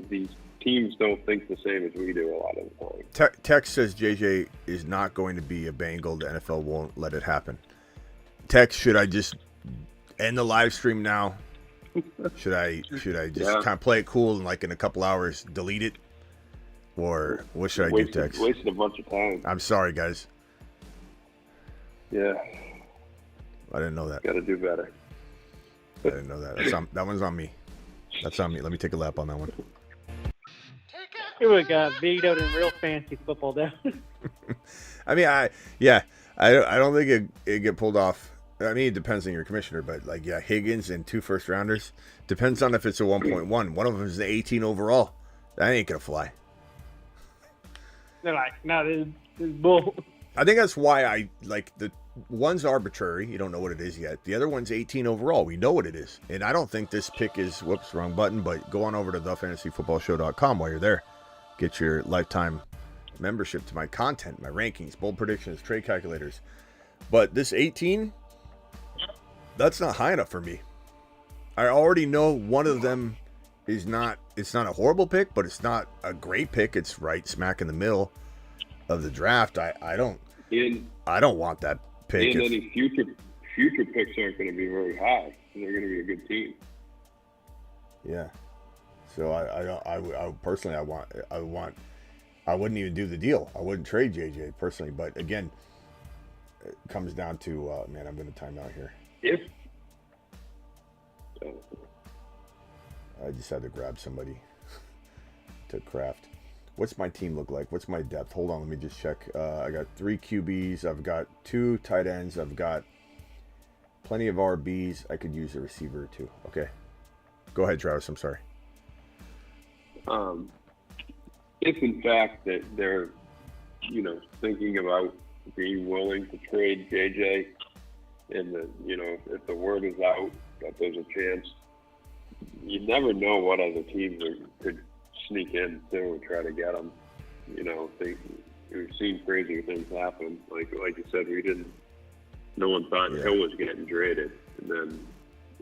These teams don't think the same as we do a lot of the time. Tex says JJ is not going to be a Bengal. The NFL won't let it happen. Tex, should I just end the live stream now? Should I just kind of play it cool and like in a couple hours delete it? Or what should I do, Tex? Wasted a bunch of time. I'm sorry, guys. Yeah. I didn't know that. Got to do better. I didn't know that. That one's on me. That's on me. Let me take a lap on that one. It would have got vetoed in real fancy football down. I mean, I don't think it get pulled off. I mean, it depends on your commissioner, but Higgins and 2 first rounders depends on if it's a 1.1. One of them is the 18 overall. That ain't gonna fly. They're like, no, this is bull. I think that's why I like the one's arbitrary. You don't know what it is yet. The other one's 18 overall. We know what it is, and I don't think this pick is wrong button. But go on over to thefantasyfootballshow.com while you're there. Get your lifetime membership to my content, my rankings, bold predictions, trade calculators. But this 18, that's not high enough for me. I already know one of them is not. It's not a horrible pick, but it's not a great pick. It's right smack in the middle of the draft. I don't want that pick. And any future picks aren't going to be very high. They're going to be a good team. Yeah. So I personally I wouldn't even do the deal. I wouldn't trade JJ personally, but again, it comes down to man, I'm going to time out here. I just had to grab somebody to craft. What's my team look like? What's my depth? Hold on, let me just check. I got 3 QBs. I've got 2 tight ends. I've got plenty of RBs. I could use a receiver or 2. Okay. Go ahead, Travis. I'm sorry. If in fact that they're, thinking about being willing to trade JJ, and if the word is out that there's a chance, you never know what other teams could sneak in too and try to get them. We've seen crazy things happen. Like you said, no one thought Hill was getting traded, and then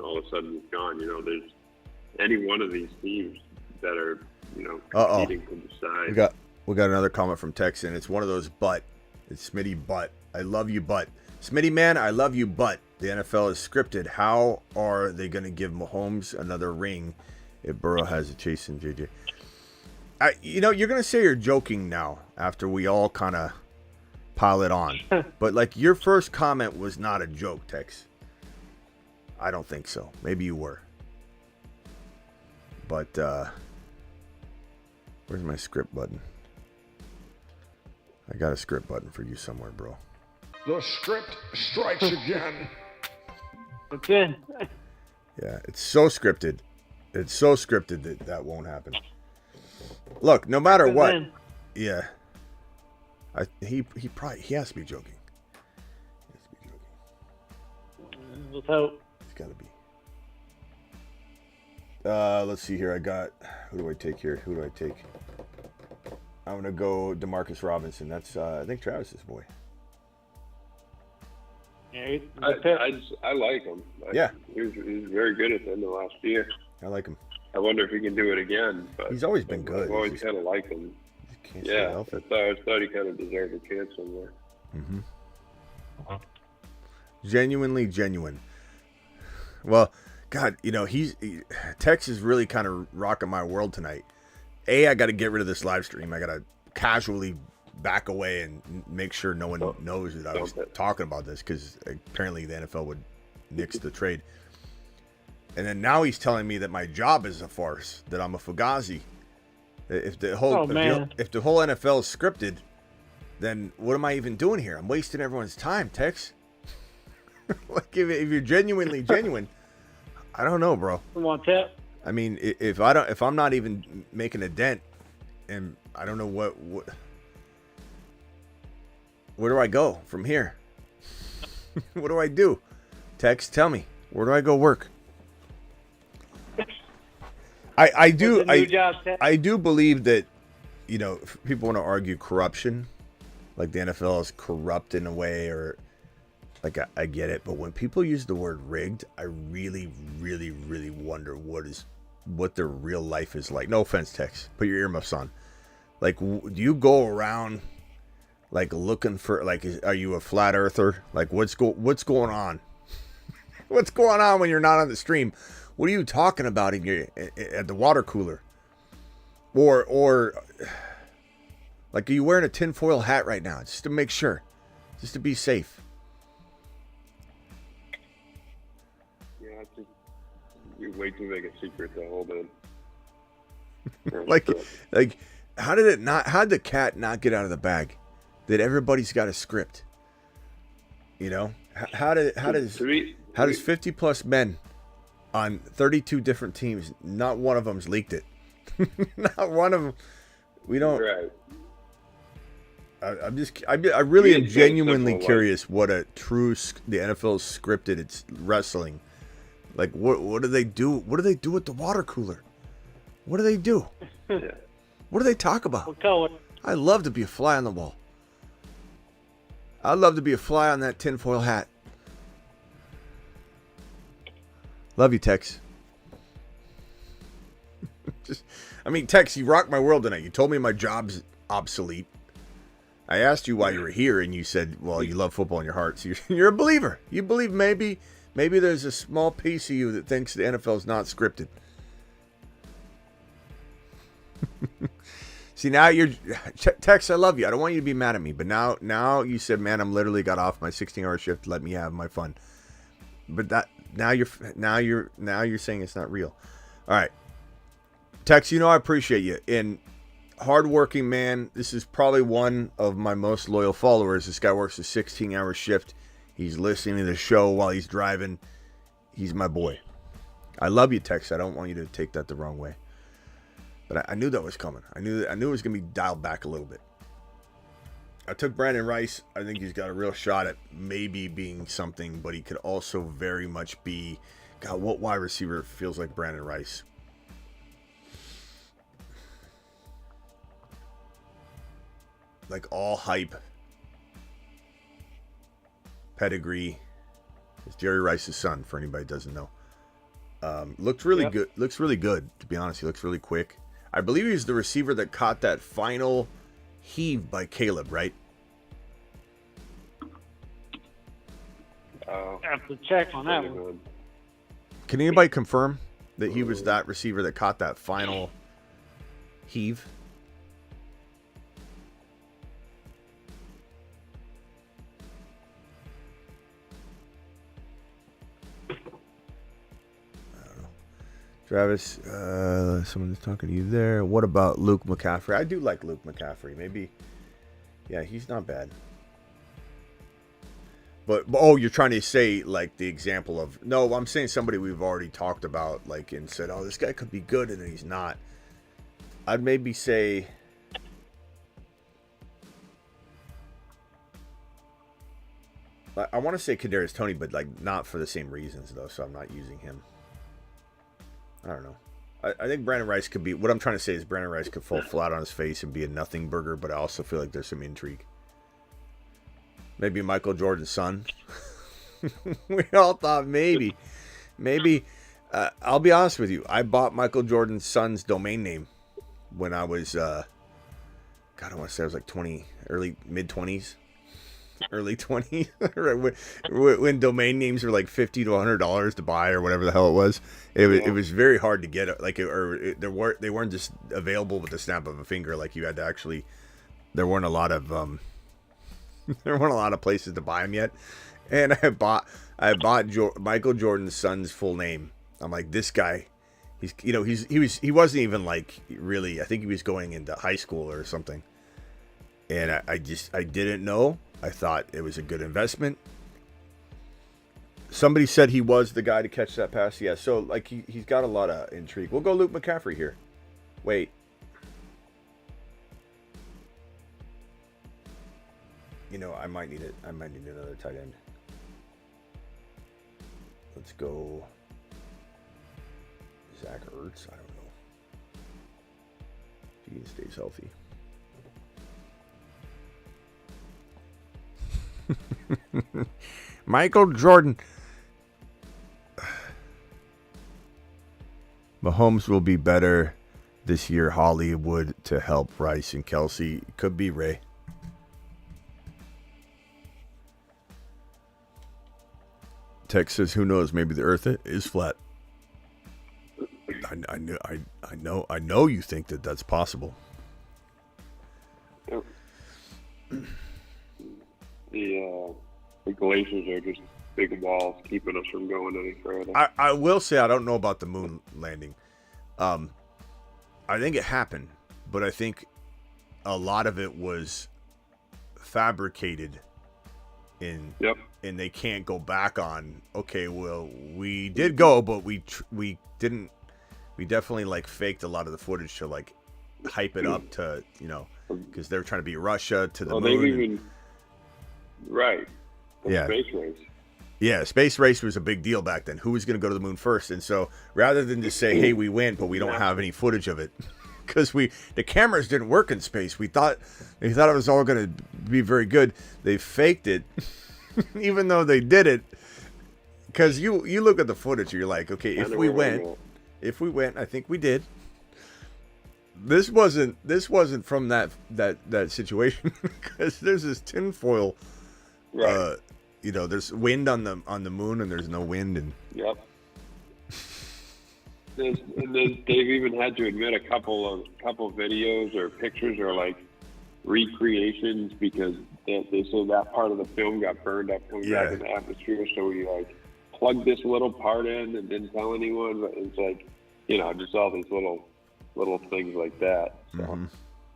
all of a sudden he's gone. There's any one of these teams that are, competing to decide. We got another comment from Tex, and it's one of those but. It's Smitty but. I love you but. Smitty man, I love you but. The NFL is scripted. How are they going to give Mahomes another ring if Burrow has a chase in JJ? You're going to say you're joking now after we all kind of pile it on. But your first comment was not a joke, Tex. I don't think so. Maybe you were. But where's my script button? I got a script button for you somewhere, bro. The script strikes again. It's in. Yeah, it's so scripted. It's so scripted that won't happen. Look, no matter what. Yeah. He has to be joking. Let's hope. It's got to be. Let's see here. Who do I take here? I'm going to go DeMarcus Robinson. That's, I think, Travis's boy. Yeah, I like him. Yeah. He was very good at the end of last year. I like him. I wonder if he can do it again. But he's always been good. I've always kind of liked him. Yeah, I thought he kind of deserved a chance somewhere. Mm-hmm. Genuinely genuine. Well, God, Tex is really kind of rocking my world tonight. I got to get rid of this live stream. I got to casually back away and make sure no one knows that I was talking about this, because apparently the NFL would nix the trade. And then now he's telling me that my job is a farce, that I'm a fugazi. If the whole NFL is scripted, then what am I even doing here? I'm wasting everyone's time, Tex. Like if you're genuinely genuine, I don't know, bro. Want that? I mean, if I'm not even making a dent, and I don't know what where do I go from here? What do I do? Tex, tell me. Where do I go work? I do believe that, you know, if people want to argue corruption, like the NFL is corrupt in a way, or like I get it, but when people use the word rigged, I really, really, really wonder what their real life is like. No offense, Tex. Put your earmuffs on. Like, do you go around like looking for, like, are you a flat earther? Like, what's going on? What's going on when you're not on the stream? What are you talking about at the water cooler? Or like, are you wearing a tinfoil hat right now just to make sure, just to be safe? Yeah, it's just way too big a secret to hold in. like how did the cat not get out of the bag? That everybody's got a script. You know, how does 50 plus men on 32 different teams, not one of them's leaked it? Not one of them. We don't. Right. I really am genuinely curious what the NFL is scripted. It's wrestling. Like, what do they do? What do they do at the water cooler? What do they do? Yeah. What do they talk about? We'll tell it. I love to be a fly on the wall. I'd love to be a fly on that tinfoil hat. Love you, Tex. Tex, you rocked my world tonight. You told me my job's obsolete. I asked you why you were here, and you said, well, you love football in your heart, so you're a believer. You believe maybe there's a small piece of you that thinks the NFL is not scripted. See, now you're... Tex, I love you. I don't want you to be mad at me, but now you said, man, I'm literally got off my 16-hour shift. Let me have my fun. But now you're saying it's not real. All right. Tex, you know I appreciate you. And hardworking man, this is probably one of my most loyal followers. This guy works a 16-hour shift. He's listening to the show while he's driving. He's my boy. I love you, Tex. I don't want you to take that the wrong way. But I knew that was coming. I knew it was going to be dialed back a little bit. I took Brandon Rice. I think he's got a real shot at maybe being something, but he could also very much be... God, what wide receiver feels like Brandon Rice? Like all hype. Pedigree. It's Jerry Rice's son, for anybody that doesn't know. Looks really good. Looks really good, to be honest. He looks really quick. I believe he's the receiver that caught that final heave by Caleb, right? Have to check on that one. Can anybody confirm that he was that receiver that caught that final heave? Travis, someone's talking to you there. What about Luke McCaffrey? I do like Luke McCaffrey. Maybe, yeah, he's not bad. But you're trying to say like the example of... No, I'm saying somebody we've already talked about, like, and said, oh, this guy could be good, and then he's not. I'd maybe say... I want to say Kadarius Toney, but like not for the same reasons though, so I'm not using him. I don't know. I think Brandon Rice could be... What I'm trying to say is Brandon Rice could fall flat on his face and be a nothing burger, but I also feel like there's some intrigue. Maybe Michael Jordan's son. We all thought maybe. I'll be honest with you. I bought Michael Jordan's son's domain name when I was... God, I want to say I was like 20, mid-20s. Early 20s. when domain names were like $50 to $100 to buy or whatever the hell it was. It was very hard to get. They weren't just available with the snap of a finger. Like you had to actually... There weren't a lot of... there weren't a lot of places to buy them yet. And I bought Michael Jordan's son's full name. I'm like, this guy, he wasn't even like really, I think he was going into high school or something. And I didn't know. I thought it was a good investment. Somebody said he was the guy to catch that pass. Yeah, so like he's got a lot of intrigue. We'll go Luke McCaffrey here. Wait. You know, I might need it. I might need another tight end. Let's go Zach Ertz. I don't know. If he stays healthy. Michael Jordan. Mahomes will be better this year. Hollywood to help Rice and Kelsey. Could be Ray. Tex says, "Who knows? Maybe the Earth is flat." I know you think that that's possible. The glaciers are just big walls keeping us from going any further. I will say I don't know about the moon landing. I think it happened, but I think a lot of it was fabricated in. Yep. And they can't go back on. Okay, well, we did go, but we didn't. We definitely like faked a lot of the footage to like hype it up to, you know, because they were trying to beat Russia to the moon. Right. Yeah. Space race. Yeah, space race was a big deal back then. Who was going to go to the moon first? And so rather than just say, "Hey, we went, but we don't have any footage of it," because the cameras didn't work in space. They thought it was all going to be very good. They faked it, even though they did it. Because you look at the footage, you're like, okay, if we went, I think we did. This wasn't from that situation because there's this tinfoil. Right. You know, there's wind on the moon and there's no wind and. Yep. They've even had to admit a couple of videos or pictures or like recreations because they said that part of the film got burned up coming back in the atmosphere. So we like plugged this little part in and didn't tell anyone. But it's like, you know, just all these little things like that. So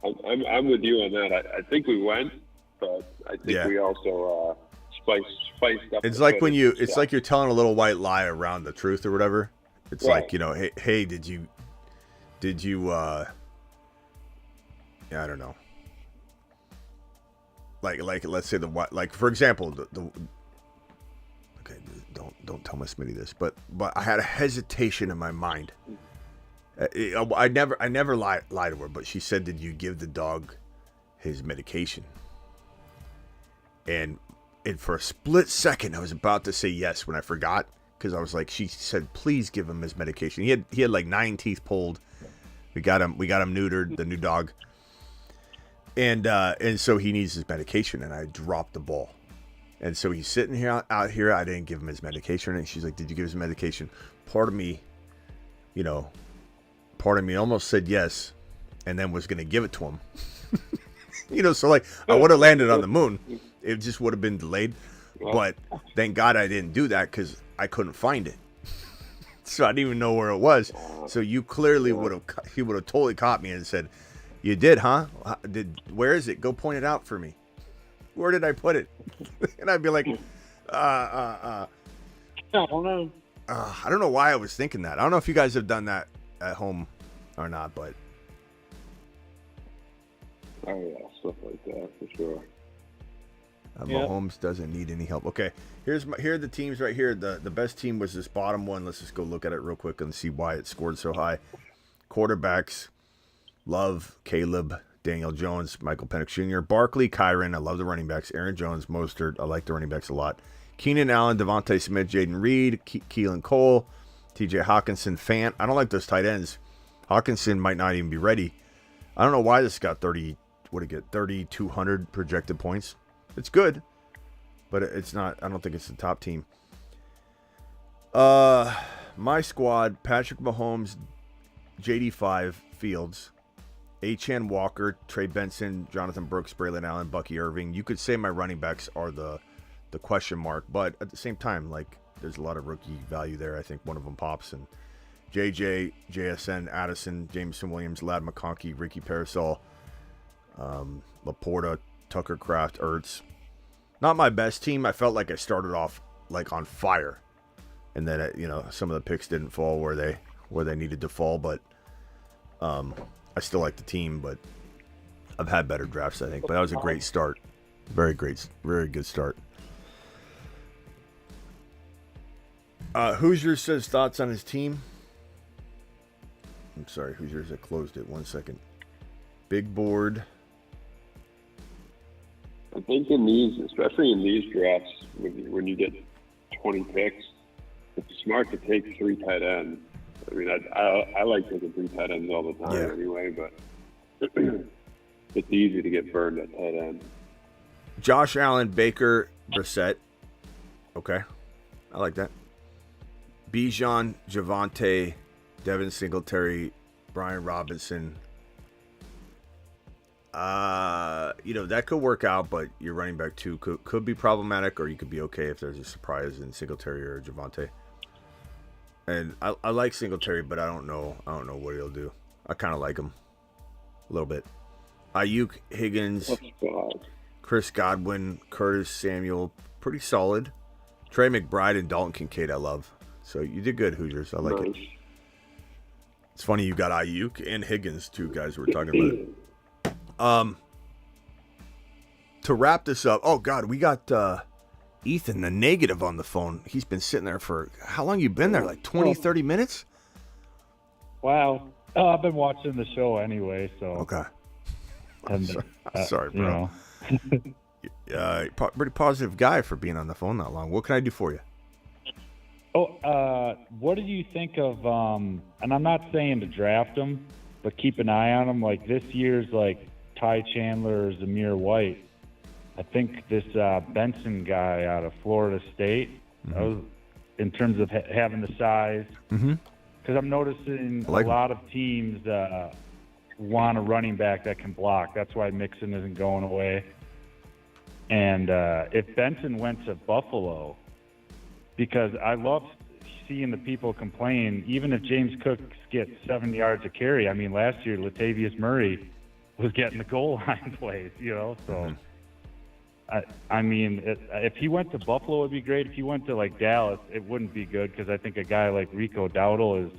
I'm with you on that. I think we went, but I think we also spiced up. It's like when it's like you're telling a little white lie around the truth or whatever. It's like, you know, hey, did you I don't know. Like let's say for example, okay, don't tell my Smitty this, but I had a hesitation in my mind. I never lied to her, but she said, "Did you give the dog his medication?" And for a split second, I was about to say yes when I forgot. Because I was like, she said, "Please give him his medication." He had like 9 teeth pulled. We got him neutered, the new dog, and so he needs his medication. And I dropped the ball, and so he's sitting here out here. I didn't give him his medication, and she's like, "Did you give his medication?" Part of me almost said yes, and then was gonna give it to him. You know, so like I would have landed on the moon. It just would have been delayed, but thank God I didn't do that because I couldn't find it. So I didn't even know where it was. So you clearly he would have totally caught me and said, "You did, huh? Where is it? Go point it out for me. Where did I put it?" And I'd be like, I don't know. I don't know why I was thinking that. I don't know if you guys have done that at home or not, but. Oh yeah, stuff like that for sure. Mahomes doesn't need any help. Okay, here are the teams right here. The best team was this bottom one. Let's just go look at it real quick and see why it scored so high. Quarterbacks: Love, Caleb, Daniel Jones, Michael Penix Jr., Barkley, Kyron. I love the running backs. Aaron Jones, Mostert. I like the running backs a lot. Keenan Allen, Devontae Smith, Jaden Reed, Keelan Cole, T.J. Hawkinson, Fant. I don't like those tight ends. Hawkinson might not even be ready. I don't know why this got 3,200 projected points. It's good, but it's not. I don't think it's the top team. My squad: Patrick Mahomes, JD5, Fields, H.N. Walker, Trey Benson, Jonathan Brooks, Braylon Allen, Bucky Irving. You could say my running backs are the question mark, but at the same time, like there's a lot of rookie value there. I think one of them pops. And JJ, JSN, Addison, Jameson Williams, Ladd McConkey, Ricky Parasol, Laporta, Tucker Kraft, Ertz. Not my best team. I felt like I started off like on fire. and then some of the picks didn't fall where they needed to fall. But I still like the team, but I've had better drafts, I think. But that was a great start, very good start. Hoosier says thoughts on his team. I'm sorry, Hoosiers. I closed it. 1 second. Big board. I think especially in these drafts, when you get 20 picks, it's smart to take 3 tight ends. I mean, I like taking 3 tight ends all the time anyway, but it's easy to get burned at tight end. Josh Allen, Baker, Brissett. Okay, I like that. Bijan, Javonte, Devin Singletary, Brian Robinson. That could work out, but your running back too could be problematic, or you could be okay if there's a surprise in Singletary or Javonte. And I like Singletary, but I don't know what he'll do. I kind of like him a little bit. Ayuk, Higgins, Chris Godwin, Curtis Samuel, pretty solid. Trey McBride and Dalton Kincaid, I love. So you did good, Hoosiers. I like it. It's funny you got Ayuk and Higgins, two guys who were talking about it. To wrap this up, oh God, we got Ethan, the negative, on the phone. He's been sitting there for, how long you been there? Like 20, 30 minutes? Wow. I've been watching the show anyway, so. Okay. And, sorry, bro. Pretty positive guy for being on the phone that long. What can I do for you? What did you think of, and I'm not saying to draft him, but keep an eye on him, like this year's like Ty Chandler or Zamir White. I think this Benson guy out of Florida State, in terms of having the size, because I'm noticing a lot of teams want a running back that can block. That's why Mixon isn't going away. And if Benson went to Buffalo, because I love seeing the people complain, even if James Cook gets 7 yards a carry. I mean, last year, Latavius Murray was getting the goal line plays, so... I mean, if he went to Buffalo, it would be great. If he went to, like, Dallas, it wouldn't be good, because I think a guy like Rico Dowdle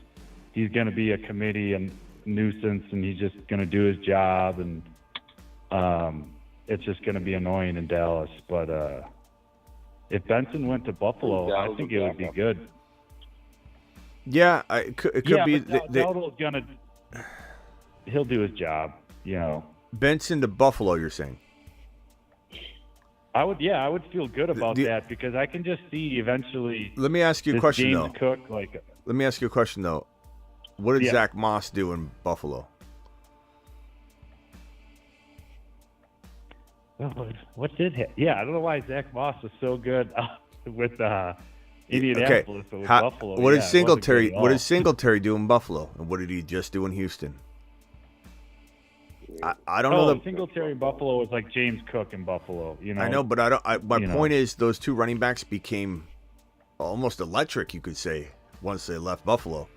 he's going to be a committee and nuisance, and he's just going to do his job, and it's just going to be annoying in Dallas. But if Benson went to Buffalo, I think it would be good. Yeah, it could be. Dowdle's going to – he'll do his job, Benson to Buffalo, you're saying? I would feel good about that, because I can just see eventually. Let me ask you a question, James Cook, like. Let me ask you a question, though. What did Zach Moss do in Buffalo? What did he? Yeah, I don't know why Zach Moss was so good with Indianapolis or with Buffalo. What did Singletary? What did Singletary do in Buffalo, and what did he just do in Houston? I don't know. Singletary in Buffalo was like James Cook in Buffalo. I know, but I don't. My point is, those two running backs became almost electric, you could say, once they left Buffalo.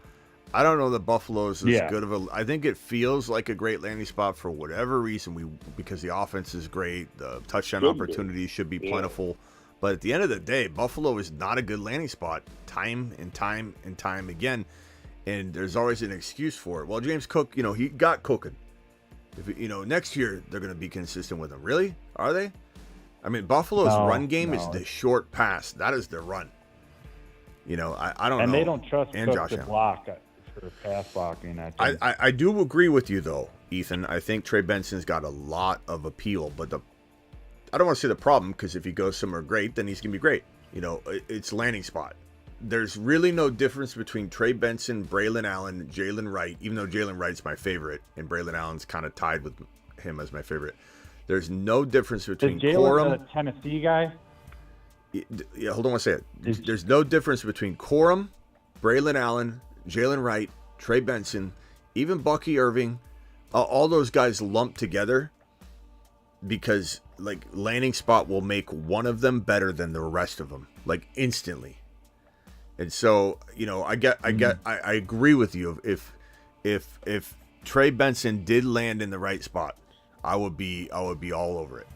I don't know that Buffalo's as good of a. I think it feels like a great landing spot for whatever reason. Because the offense is great, the touchdown opportunities should be plentiful. But at the end of the day, Buffalo is not a good landing spot, time and time and time again. And there's always an excuse for it. Well, James Cook, he got cooking. If next year they're going to be consistent with him. Really? Are they? I mean, Buffalo's run game is the short pass. That is their run. I don't know. And they don't trust and Cook to block for pass blocking. I do agree with you, though, Ethan. I think Trey Benson's got a lot of appeal, but I don't want to say the problem, because if he goes somewhere great, then he's going to be great. It's landing spot. There's really no difference between Trey Benson, Braylon Allen, Jalen Wright, even though Jalen Wright's my favorite, and Braylon Allen's kind of tied with him as my favorite. There's no difference between Corum. Is Jalen a Tennessee guy? Yeah, hold on one second. There's no difference between Corum, Braylon Allen, Jalen Wright, Trey Benson, even Bucky Irving, all those guys lumped together, because like landing spot will make one of them better than the rest of them, like instantly. And so, I agree with you. If Trey Benson did land in the right spot, I would be all over it.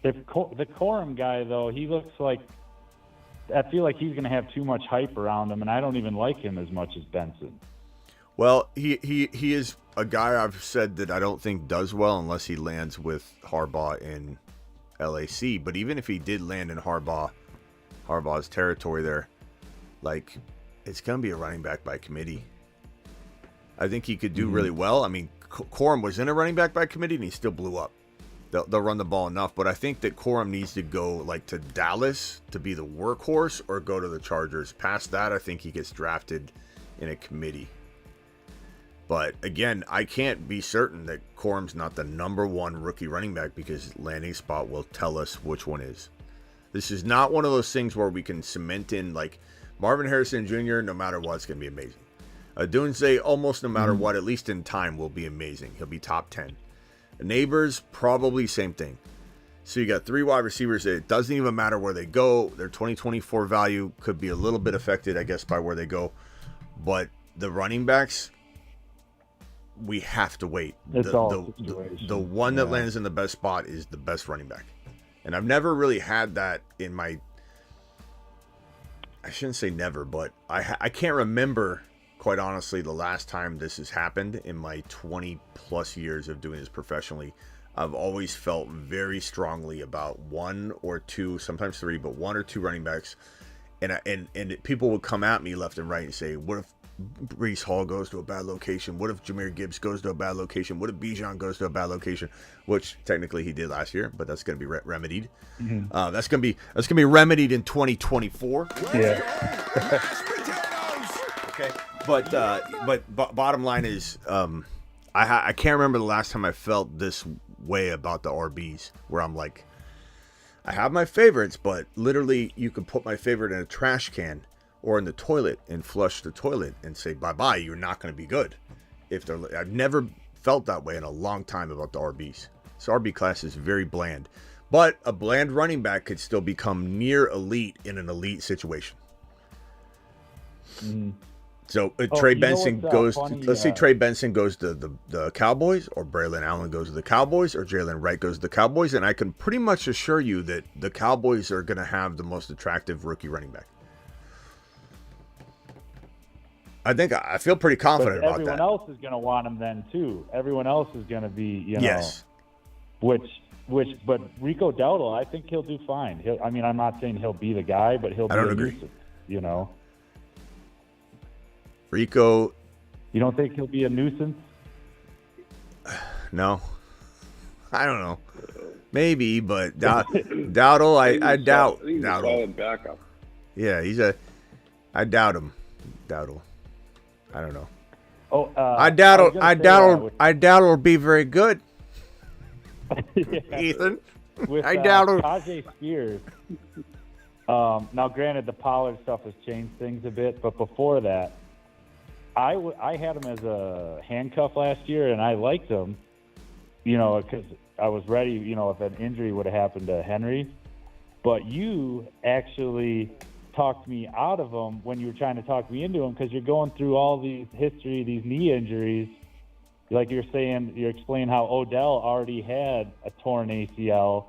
The Corum guy, though, he looks like I feel like he's going to have too much hype around him, and I don't even like him as much as Benson. Well, he is a guy I've said that I don't think does well unless he lands with Harbaugh in LAC. But even if he did land in Harbaugh's territory there, like, it's going to be a running back by committee. I think he could do really well. I mean, Corum was in a running back by committee, and he still blew up. They'll run the ball enough, but I think that Corum needs to go like to Dallas to be the workhorse or go to the Chargers. Past that, I think he gets drafted in a committee. But again, I can't be certain that Corum's not the number one rookie running back because landing spot will tell us which one is. This is not one of those things where we can cement in like Marvin Harrison Jr., no matter what, it's going to be amazing. Dunze, almost no matter what, at least in time, will be amazing. He'll be top 10. Neighbors, probably same thing. So you got 3 wide receivers that it doesn't even matter where they go. Their 2024 value could be a little bit affected, I guess, by where they go. But the running backs, we have to wait. It's the one that lands in the best spot is the best running back. And I've never really had that in my... I shouldn't say never, but I can't remember... Quite honestly, the last time this has happened in my 20 plus years of doing this professionally, I've always felt very strongly about 1 or 2, sometimes 3, but 1 or 2 running backs. And people would come at me left and right and say, what if Breece Hall goes to a bad location? What if Jahmyr Gibbs goes to a bad location? What if Bijan goes to a bad location? Which technically he did last year, but that's going to be remedied. That's going to be remedied in 2024. Yeah. Okay. But bottom line is, I can't remember the last time I felt this way about the RBs, where I'm like, I have my favorites, but literally you can put my favorite in a trash can or in the toilet and flush the toilet and say, bye-bye, you're not going to be good. I've never felt that way in a long time about the RBs. This RB class is very bland. But a bland running back could still become near elite in an elite situation. So Trey Benson goes. Let's say Trey Benson goes to the Cowboys, or Braylon Allen goes to the Cowboys, or Jalen Wright goes to the Cowboys, and I can pretty much assure you that the Cowboys are going to have the most attractive rookie running back. I feel pretty confident about that. Everyone else is going to want him then too. Everyone else is going to be, yes. But Rico Dowdle, I think he'll do fine. I'm not saying he'll be the guy, but he'll be a nuisance, Rico. You don't think he'll be a nuisance? No. I don't know. Maybe, but Dowdle, I doubt. He's a solid backup. Yeah, I doubt him. Dowdle. I don't know. Oh, I doubt will be very good. Ethan. With I doubt him. Tajay Spears. Now, granted, the Pollard stuff has changed things a bit, but before that, I had him as a handcuff last year, and I liked him, because I was ready, if an injury would have happened to Henry. But you actually talked me out of him when you were trying to talk me into him, because you're going through all these knee injuries. Like you're explaining how Odell already had a torn ACL,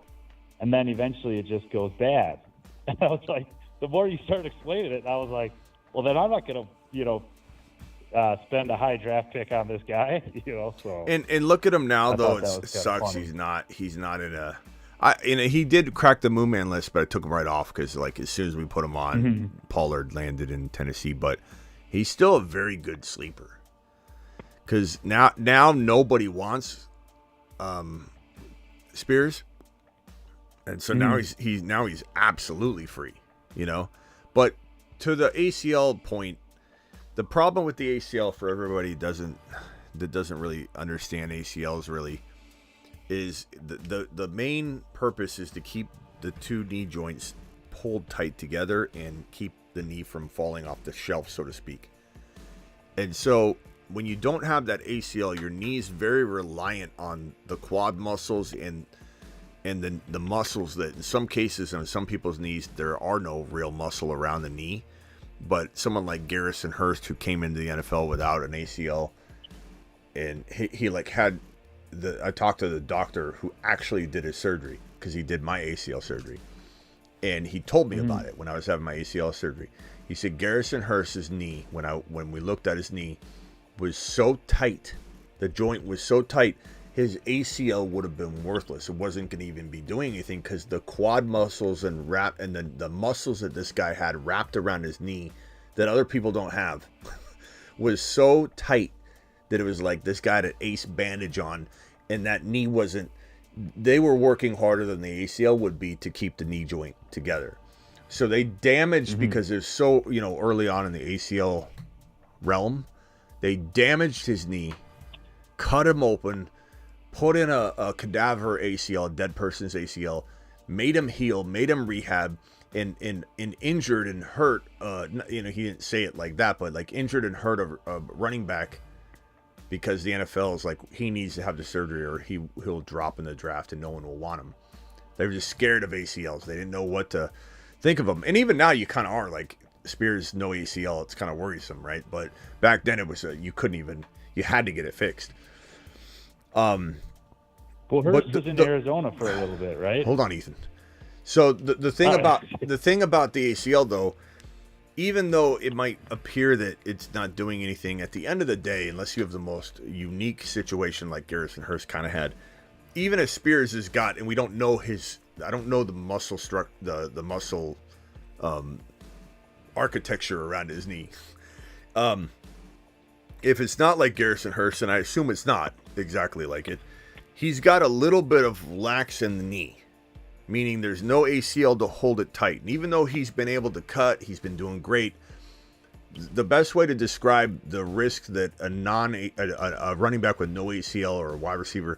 and then eventually it just goes bad. And I was like, the more you started explaining it, I was like, well, then I'm not going to, spend a high draft pick on this guy, So and look at him now, though. It sucks. Funny. He's not in a. He did crack the Moon Man list, but I took him right off because, like, as soon as we put him on, Pollard landed in Tennessee. But he's still a very good sleeper. Because now nobody wants Spears, and so now he's absolutely free, But to the ACL point, the problem with the ACL for everybody that doesn't really understand ACLs really is the main purpose is to keep the 2 knee joints pulled tight together and keep the knee from falling off the shelf, so to speak. And so when you don't have that ACL, your knee is very reliant on the quad muscles and the muscles that in some cases, in some people's knees, there are no real muscle around the knee. But someone like Garrison Hurst, who came into the NFL without an ACL, and he had I talked to the doctor who actually did his surgery, because he did my ACL surgery. and he told me about it when I was having my ACL surgery. He said Garrison Hurst's knee, when we looked at his knee, was so tight. The joint was so tight, his ACL would have been worthless. It wasn't going to even be doing anything because the quad muscles and the muscles that this guy had wrapped around his knee that other people don't have was so tight that it was like this guy had an ace bandage on, and that knee wasn't. They were working harder than the ACL would be to keep the knee joint together. So they damaged, because it's so, early on in the ACL realm, they damaged his knee, cut him open, put in a cadaver ACL, a dead person's ACL, made him heal, made him rehab, and injured and hurt. He didn't say it like that, but like injured and hurt a running back, because the NFL is like, he needs to have the surgery or he'll drop in the draft and no one will want him. They were just scared of ACLs. They didn't know what to think of them. And even now you kind of are like, Spears, no ACL. It's kind of worrisome, right? But back then it was, you had to get it fixed. Well, Hurst was in Arizona for a little bit, right? Hold on, Ethan. So the thing about the ACL, though, even though it might appear that it's not doing anything, at the end of the day, unless you have the most unique situation like Garrison Hurst kind of had, even if Spears has got, and we don't know I don't know the muscle the muscle architecture around his knee. If it's not like Garrison Hurst, and I assume it's not exactly like it, he's got a little bit of lax in the knee, meaning there's no ACL to hold it tight. And even though he's been able to cut, he's been doing great. The best way to describe the risk that a running back with no ACL or a wide receiver,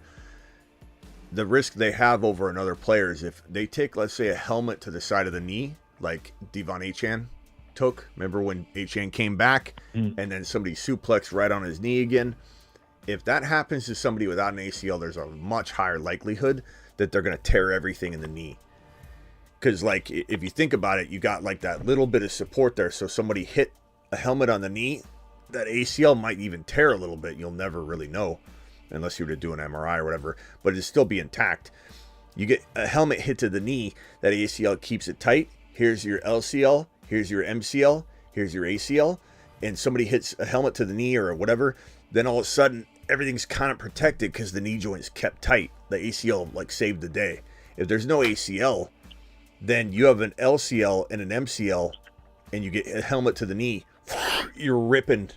the risk they have over another player is if they take, let's say, a helmet to the side of the knee, like Devon Achane took. Remember when Achane came back and then somebody suplexed right on his knee again? If that happens to somebody without an ACL, there's a much higher likelihood that they're going to tear everything in the knee. Because, like, if you think about it, you got like that little bit of support there. So somebody hit a helmet on the knee, that ACL might even tear a little bit. You'll never really know unless you were to do an MRI or whatever, but it'd still be intact. You get a helmet hit to the knee, that ACL keeps it tight. Here's your LCL, here's your MCL, here's your ACL, and somebody hits a helmet to the knee or whatever, then all of a sudden everything's kind of protected because the knee joint's kept tight. The ACL like saved the day. If there's no ACL, then you have an LCL and an MCL, and you get a helmet to the knee, you're ripping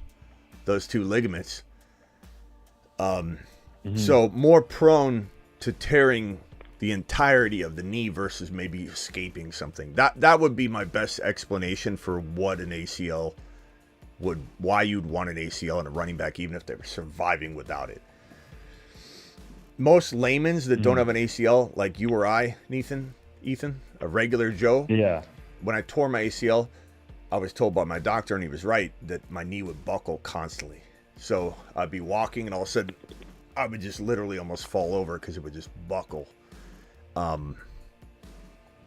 those two ligaments. So more prone to tearing the entirety of the knee versus maybe escaping something. That would be my best explanation for what an ACL why you'd want an ACL in a running back, even if they were surviving without it. Most laymen's that don't have an ACL, like you or I, Ethan, a regular Joe. Yeah. When I tore my ACL, I was told by my doctor, and he was right, that my knee would buckle constantly. So I'd be walking, and all of a sudden, I would just literally almost fall over because it would just buckle.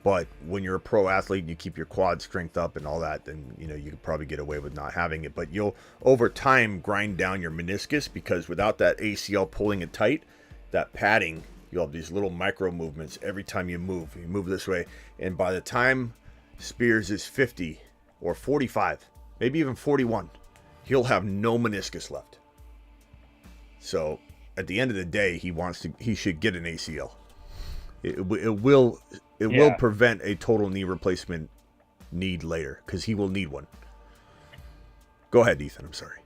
But when you're a pro athlete and you keep your quad strength up and all that, then you could probably get away with not having it. But you'll over time grind down your meniscus, because without that ACL pulling it tight, that padding, you'll have these little micro movements every time you move. You move this way, and by the time Spears is 50 or 45, maybe even 41, he'll have no meniscus left. So at the end of the day, he should get an ACL. It will prevent a total knee replacement need later, because he will need one. Go ahead, Ethan. I'm sorry.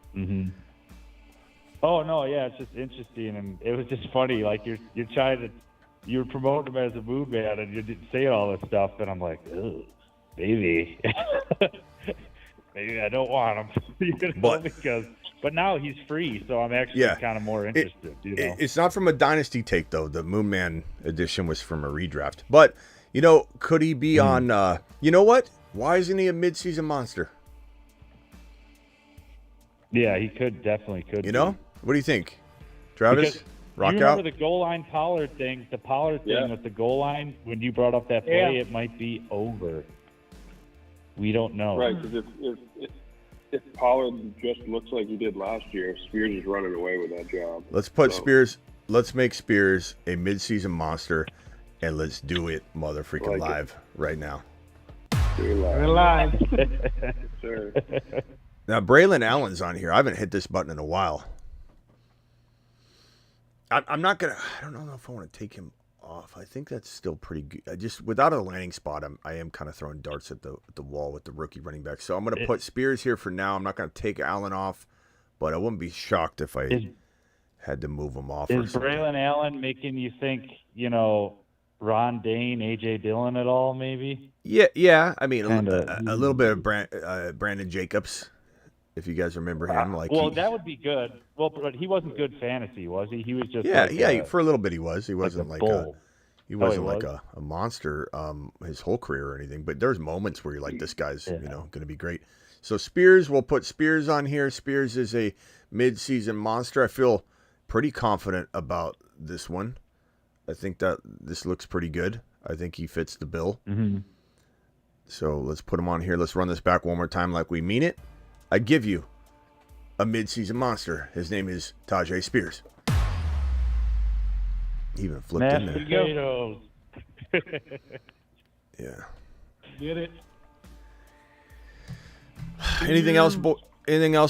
Oh no, yeah, it's just interesting, and it was just funny. Like you're promoting him as a mood man, and you're saying all this stuff, and I'm like, ugh, maybe I don't want him. But now he's free, so I'm actually kind of more interested. It's not from a dynasty take, though. The Moon Man edition was from a redraft. But, could he be on... you know what? Why isn't he a midseason monster? Yeah, he definitely could. What do you think? Travis? Because rock you remember out? the goal line Pollard thing? The Pollard thing with the goal line, when you brought up that play, it might be over. We don't know. Right, because if Pollard just looks like he did last year, Spears is running away with that job. Let's make Spears a midseason monster, and let's do it live right now. We're live. Sure. Now, Braylon Allen's on here. I haven't hit this button in a while. I'm not going to... I don't know if I want to take him off. I think that's still pretty good. I just, without a landing spot, I am kind of throwing darts at the wall with the rookie running back. So I'm going to put Spears here for now. I'm not going to take Allen off, but I wouldn't be shocked if I had to move him off. Is Braylon Allen making you think, Ron Dane, A.J. Dillon at all, maybe? Yeah. I mean, a little bit of Brandon Jacobs, if you guys remember him. That would be good. Well, but he wasn't good fantasy, was he? He was just for a little bit he was. He wasn't like a monster his whole career or anything. But there's moments where you're like, this guy's going to be great. So Spears, we'll put Spears on here. Spears is a mid-season monster. I feel pretty confident about this one. I think that this looks pretty good. I think he fits the bill. Mm-hmm. So let's put him on here. Let's run this back one more time like we mean it. I give you a mid-season monster. His name is Tajay Spears. He even flipped in there. Potatoes. Yeah. Get it? Anything else,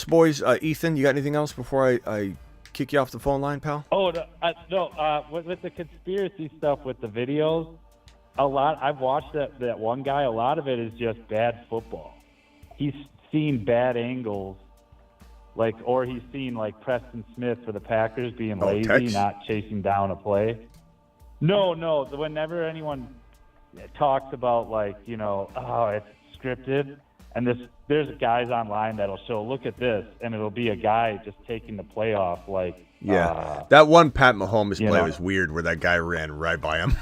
boys? Ethan, you got anything else before I kick you off the phone line, pal? Oh, no. With the conspiracy stuff with the videos, I've watched that one guy. A lot of it is just bad football. He's seen bad angles, or he's seen Preston Smith for the Packers being lazy, not chasing down a play. No. Whenever anyone talks about it's scripted, and there's guys online that'll show, look at this, and it'll be a guy just taking the play off. That one Pat Mahomes play was weird, where that guy ran right by him.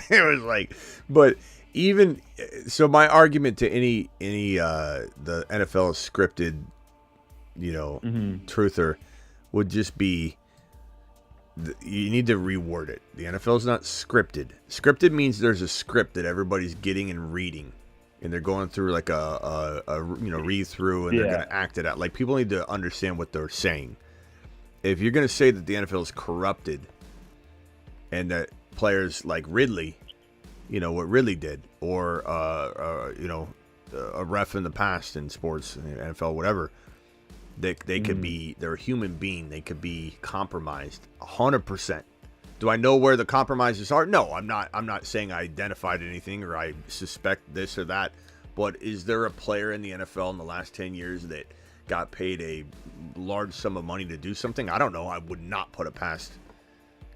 It was but. Even so, my argument to any the NFL scripted, truther would just be you need to reword it. The NFL is not scripted. Scripted means there's a script that everybody's getting and reading, and they're going through a read through, and they're going to act it out. People need to understand what they're saying. If you're going to say that the NFL is corrupted, and that players like Ridley, what Ridley did, or a ref in the past in sports, NFL, whatever, they could be, they're a human being. They could be compromised 100%. Do I know where the compromises are? No, I'm not saying I identified anything or I suspect this or that. But is there a player in the NFL in the last 10 years that got paid a large sum of money to do something? I don't know. I would not put it past,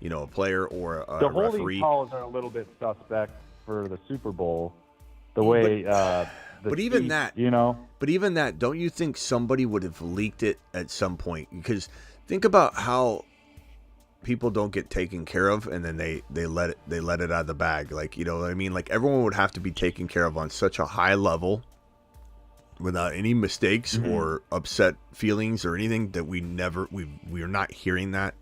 a player or a the referee. Holding calls are a little bit suspect for the Super Bowl, the way but even that, But even that, don't you think somebody would have leaked it at some point? Because think about how people don't get taken care of, and then they let it out of the bag. Everyone would have to be taken care of on such a high level, without any mistakes or upset feelings or anything, that we are not hearing that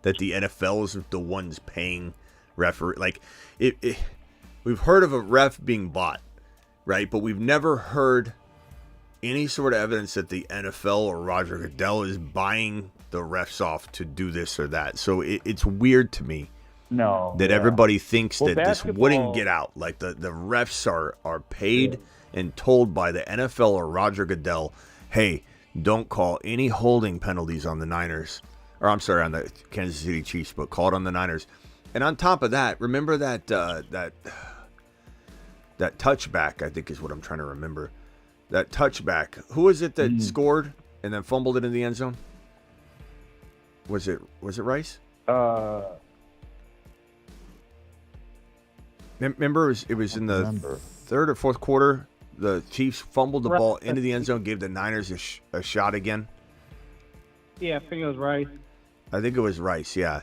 the NFL is the ones paying referee. We've heard of a ref being bought, right? But we've never heard any sort of evidence that the NFL or Roger Goodell is buying the refs off to do this or that. So it's weird to me that everybody thinks that this wouldn't get out. The refs are paid and told by the NFL or Roger Goodell, hey, don't call any holding penalties on the Niners. Or I'm sorry, on the Kansas City Chiefs, but call it on the Niners. And on top of that, remember that touchback, I think is what I'm trying to remember. That touchback. Who was it that scored and then fumbled it in the end zone? Was it Rice? Remember, it was in the third or fourth quarter. The Chiefs fumbled the ball into the end zone, gave the Niners a shot again. Yeah, I think it was Rice. I think it was Rice, yeah.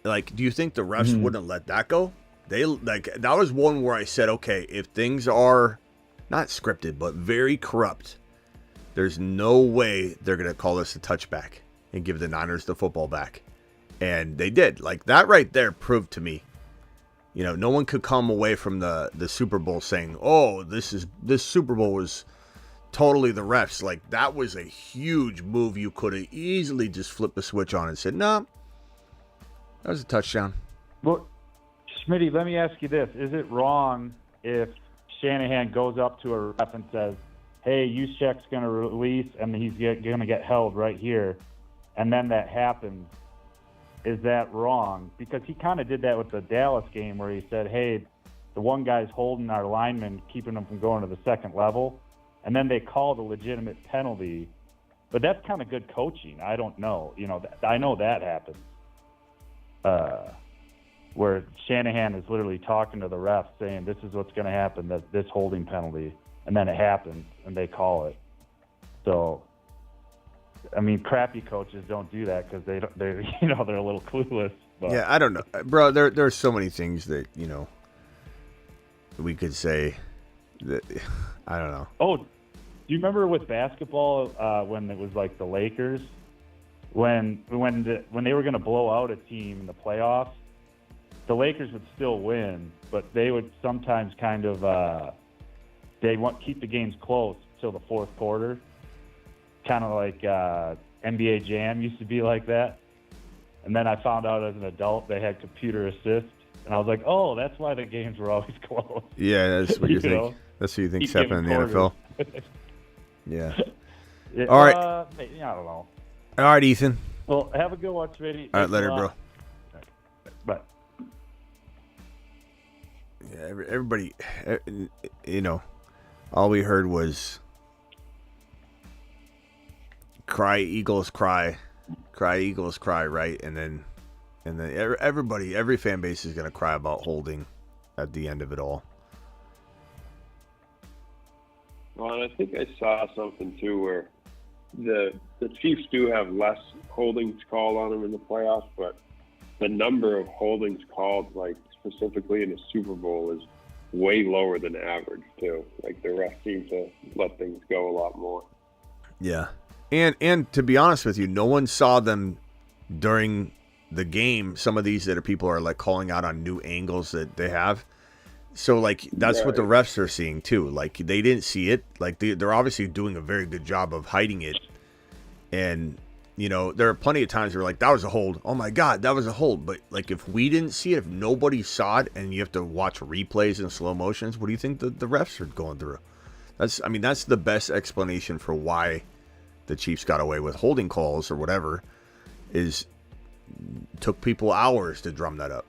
Do you think the refs wouldn't let that go? That was one where I said, okay, if things are not scripted, but very corrupt, there's no way they're going to call this a touchback and give the Niners the football back. And they did. That right there proved to me, no one could come away from the Super Bowl saying, oh, this Super Bowl was totally the refs. That was a huge move. You could have easily just flipped the switch on and said, no, that was a touchdown. Well, Smitty, let me ask you this. Is it wrong if Shanahan goes up to a ref and says, hey, Juszczyk's going to release, and he's going to get held right here, and then that happens, is that wrong? Because he kind of did that with the Dallas game where he said, hey, the one guy's holding our lineman, keeping him from going to the second level, and then they called a legitimate penalty. But that's kind of good coaching. I don't know. I know that happens. Where Shanahan is literally talking to the refs saying, this is what's going to happen, this holding penalty, and then it happens, and they call it. So, I mean, crappy coaches don't do that because they're a little clueless. But. Yeah, I don't know, bro. There's so many things that we could say that I don't know. Oh, do you remember with basketball when it was like the Lakers, when they were going to blow out a team in the playoffs, the Lakers would still win, but they would sometimes kind of keep the games close till the fourth quarter, kind of like NBA Jam used to be like that. And then I found out as an adult they had computer assist, and I was like, oh, that's why the games were always close. Yeah, that's what you think. That's what you think's happening in the NFL. Yeah. All right. I don't know. All right, Ethan. Well, have a good one, Smitty. All right, later, bro. Bye. Yeah, everybody, all we heard was cry, Eagles, cry, Eagles, cry, right? And then every fan base is going to cry about holding at the end of it all. Well, and I think I saw something too where the Chiefs do have less holdings called on them in the playoffs, but the number of holdings called, like specifically in the Super Bowl, is way lower than average too. Like the refs seem to let things go a lot more. Yeah, and to be honest with you, no one saw them during the game. Some of these that people are like calling out on new angles that they have. So like that's what the refs are seeing too. Like they didn't see it. Like they're obviously doing a very good job of hiding it. And there are plenty of times where like that was a hold. Oh my God, that was a hold. But like if we didn't see it, if nobody saw it, and you have to watch replays in slow motions, what do you think the refs are going through? That's the best explanation for why the Chiefs got away with holding calls or whatever. Is took people hours to drum that up.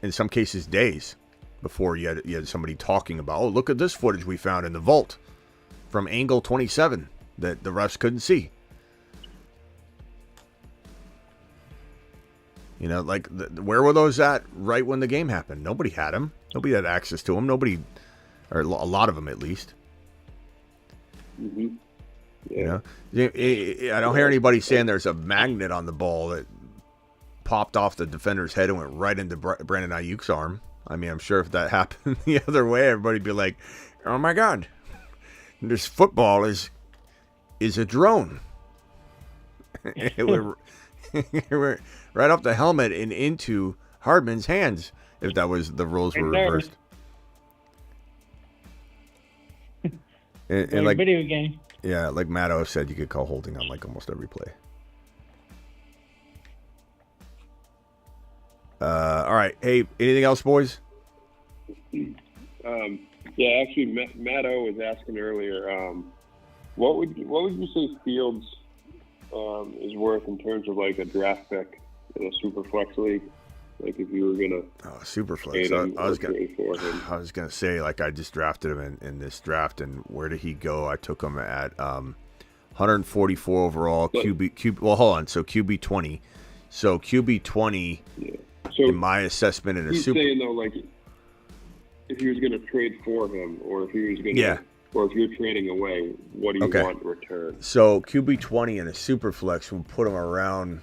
In some cases days. Before you had somebody talking about, oh, look at this footage we found in the vault from angle 27 that the refs couldn't see. Where were those at right when the game happened? Nobody had them. Nobody had access to them. Nobody, or a lot of them at least. Mm-hmm. Yeah. I don't hear anybody saying there's a magnet on the ball that popped off the defender's head and went right into Brandon Ayuk's arm. I mean, I'm sure if that happened the other way, everybody'd be like, oh my God, this football is a drone. It went right off the helmet and into Hardman's hands if that was the roles were reversed. and like video game. Yeah, like Matto said, you could call holding on like almost every play. All right. Hey, anything else, boys? Yeah, actually, Matto was asking earlier. What would you say Fields is worth in terms of like a draft pick in a super flex league? Like if you were gonna super flex, I was gonna say like I just drafted him in this draft, and where did he go? I took him at 144 overall. QB. Well, hold on. So QB 20. So QB 20. Yeah. So in my assessment in a super. He's saying though, like if he was going to trade for him, or if he was going to, or if you're trading away, what do you want in return? So QB 20 in a super flex will put him around.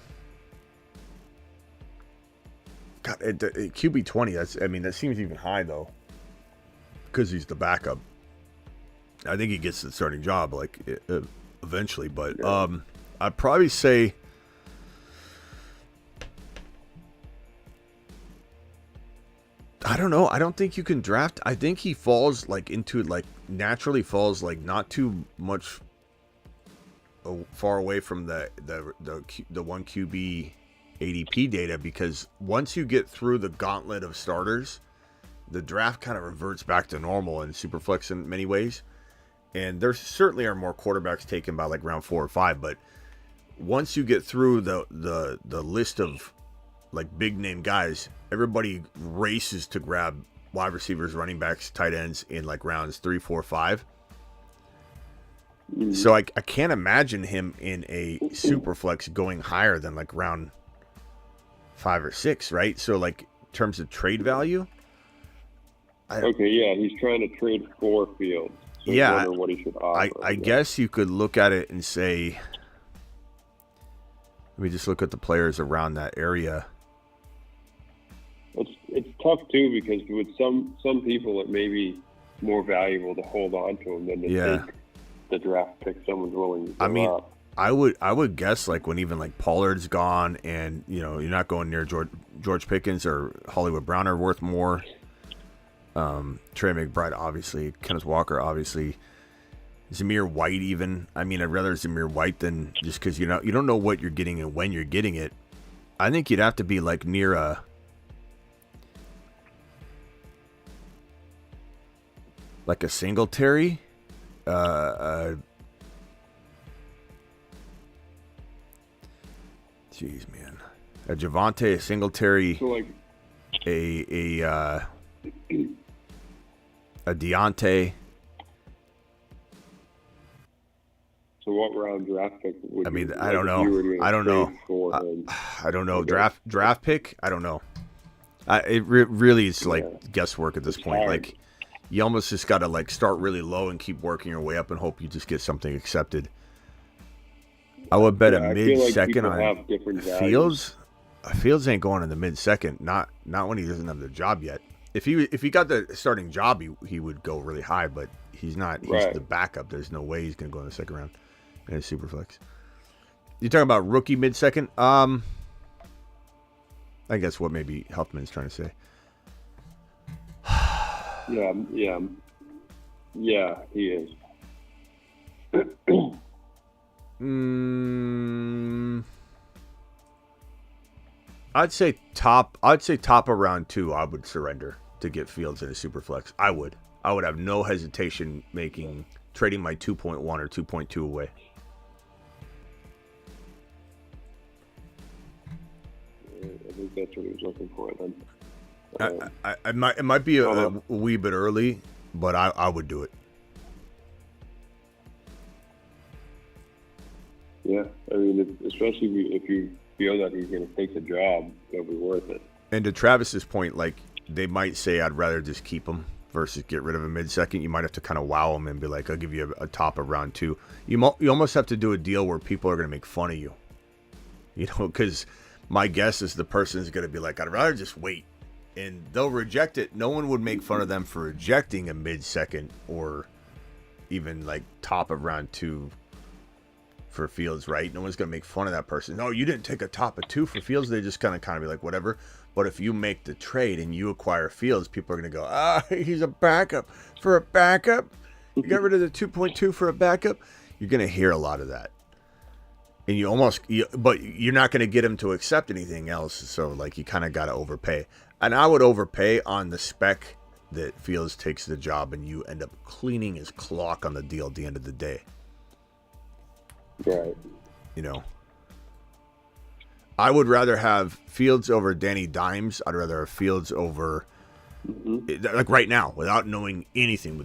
God, QB 20. That seems even high though, because he's the backup. I think he gets the starting job eventually, but I'd probably say. I don't know. I don't think you can draft. I think he falls naturally falls not too much far away from the one QB ADP data, because once you get through the gauntlet of starters, the draft kind of reverts back to normal in Superflex in many ways. And there certainly are more quarterbacks taken by like round 4 or 5, but once you get through the list of like big name guys, everybody races to grab wide receivers, running backs, tight ends in like rounds 3, 4, 5. So I can't imagine him in a super flex going higher than like round 5 or 6, right? So like in terms of trade value. He's trying to trade for Fields. So yeah, I wonder what he should offer. I guess you could look at it and say, let me just look at the players around that area. It's tough too because with some people it may be more valuable to hold on to him than to take the draft pick someone's willing to give up. I would guess like when even like Pollard's gone and you're not going near George Pickens or Hollywood Brown are worth more. Trey McBride obviously, Kenneth Walker obviously, Zamir White even. I mean, I'd rather Zamir White than just because you don't know what you're getting and when you're getting it. I think you'd have to be like near a Singletary. Jeez, man, a Javonte, a Singletary, So like a Deontay. So what round draft pick would you, I don't know. I don't know. I don't know. Draft pick? I don't know. It really is like guesswork at this point. Like you almost just got to like start really low and keep working your way up and hope you just get something accepted. I would bet a mid-second on Fields. Fields ain't going in the mid-second. Not when he doesn't have the job yet. If he got the starting job, he would go really high. But he's not. He's the backup. There's no way he's going to go in the second round in a super flex. You talking about rookie mid-second? I guess what maybe Huffman's trying to say. Yeah, he is. I'd say top of round 2. I would surrender to get Fields in a super flex. I would have no hesitation trading my 2.1 or 2.2 away. I think that's what he was looking for then. It might be a wee bit early, but I would do it. Yeah, I mean, especially if you feel that he's going to take the job, it'll be worth it. And to Travis's point, like they might say, I'd rather just keep him versus get rid of him mid-second. You might have to kind of wow him and be like, I'll give you a top of round 2. You almost have to do a deal where people are going to make fun of you, because my guess is the person is going to be like, I'd rather just wait. And they'll reject it. No one would make fun of them for rejecting a mid-second or even like top of round 2 for Fields, right? No one's going to make fun of that person. No, you didn't take a top of 2 for Fields. They just kind of be like, whatever. But if you make the trade and you acquire Fields, people are going to go, he's a backup for a backup. You got rid of the 2.2 for a backup. You're going to hear a lot of that. And but you're not going to get him to accept anything else. So like you kind of got to overpay. And I would overpay on the spec that Fields takes the job and you end up cleaning his clock on the deal at the end of the day. Right. I would rather have Fields over Danny Dimes. I'd rather have Fields over, like right now, without knowing anything,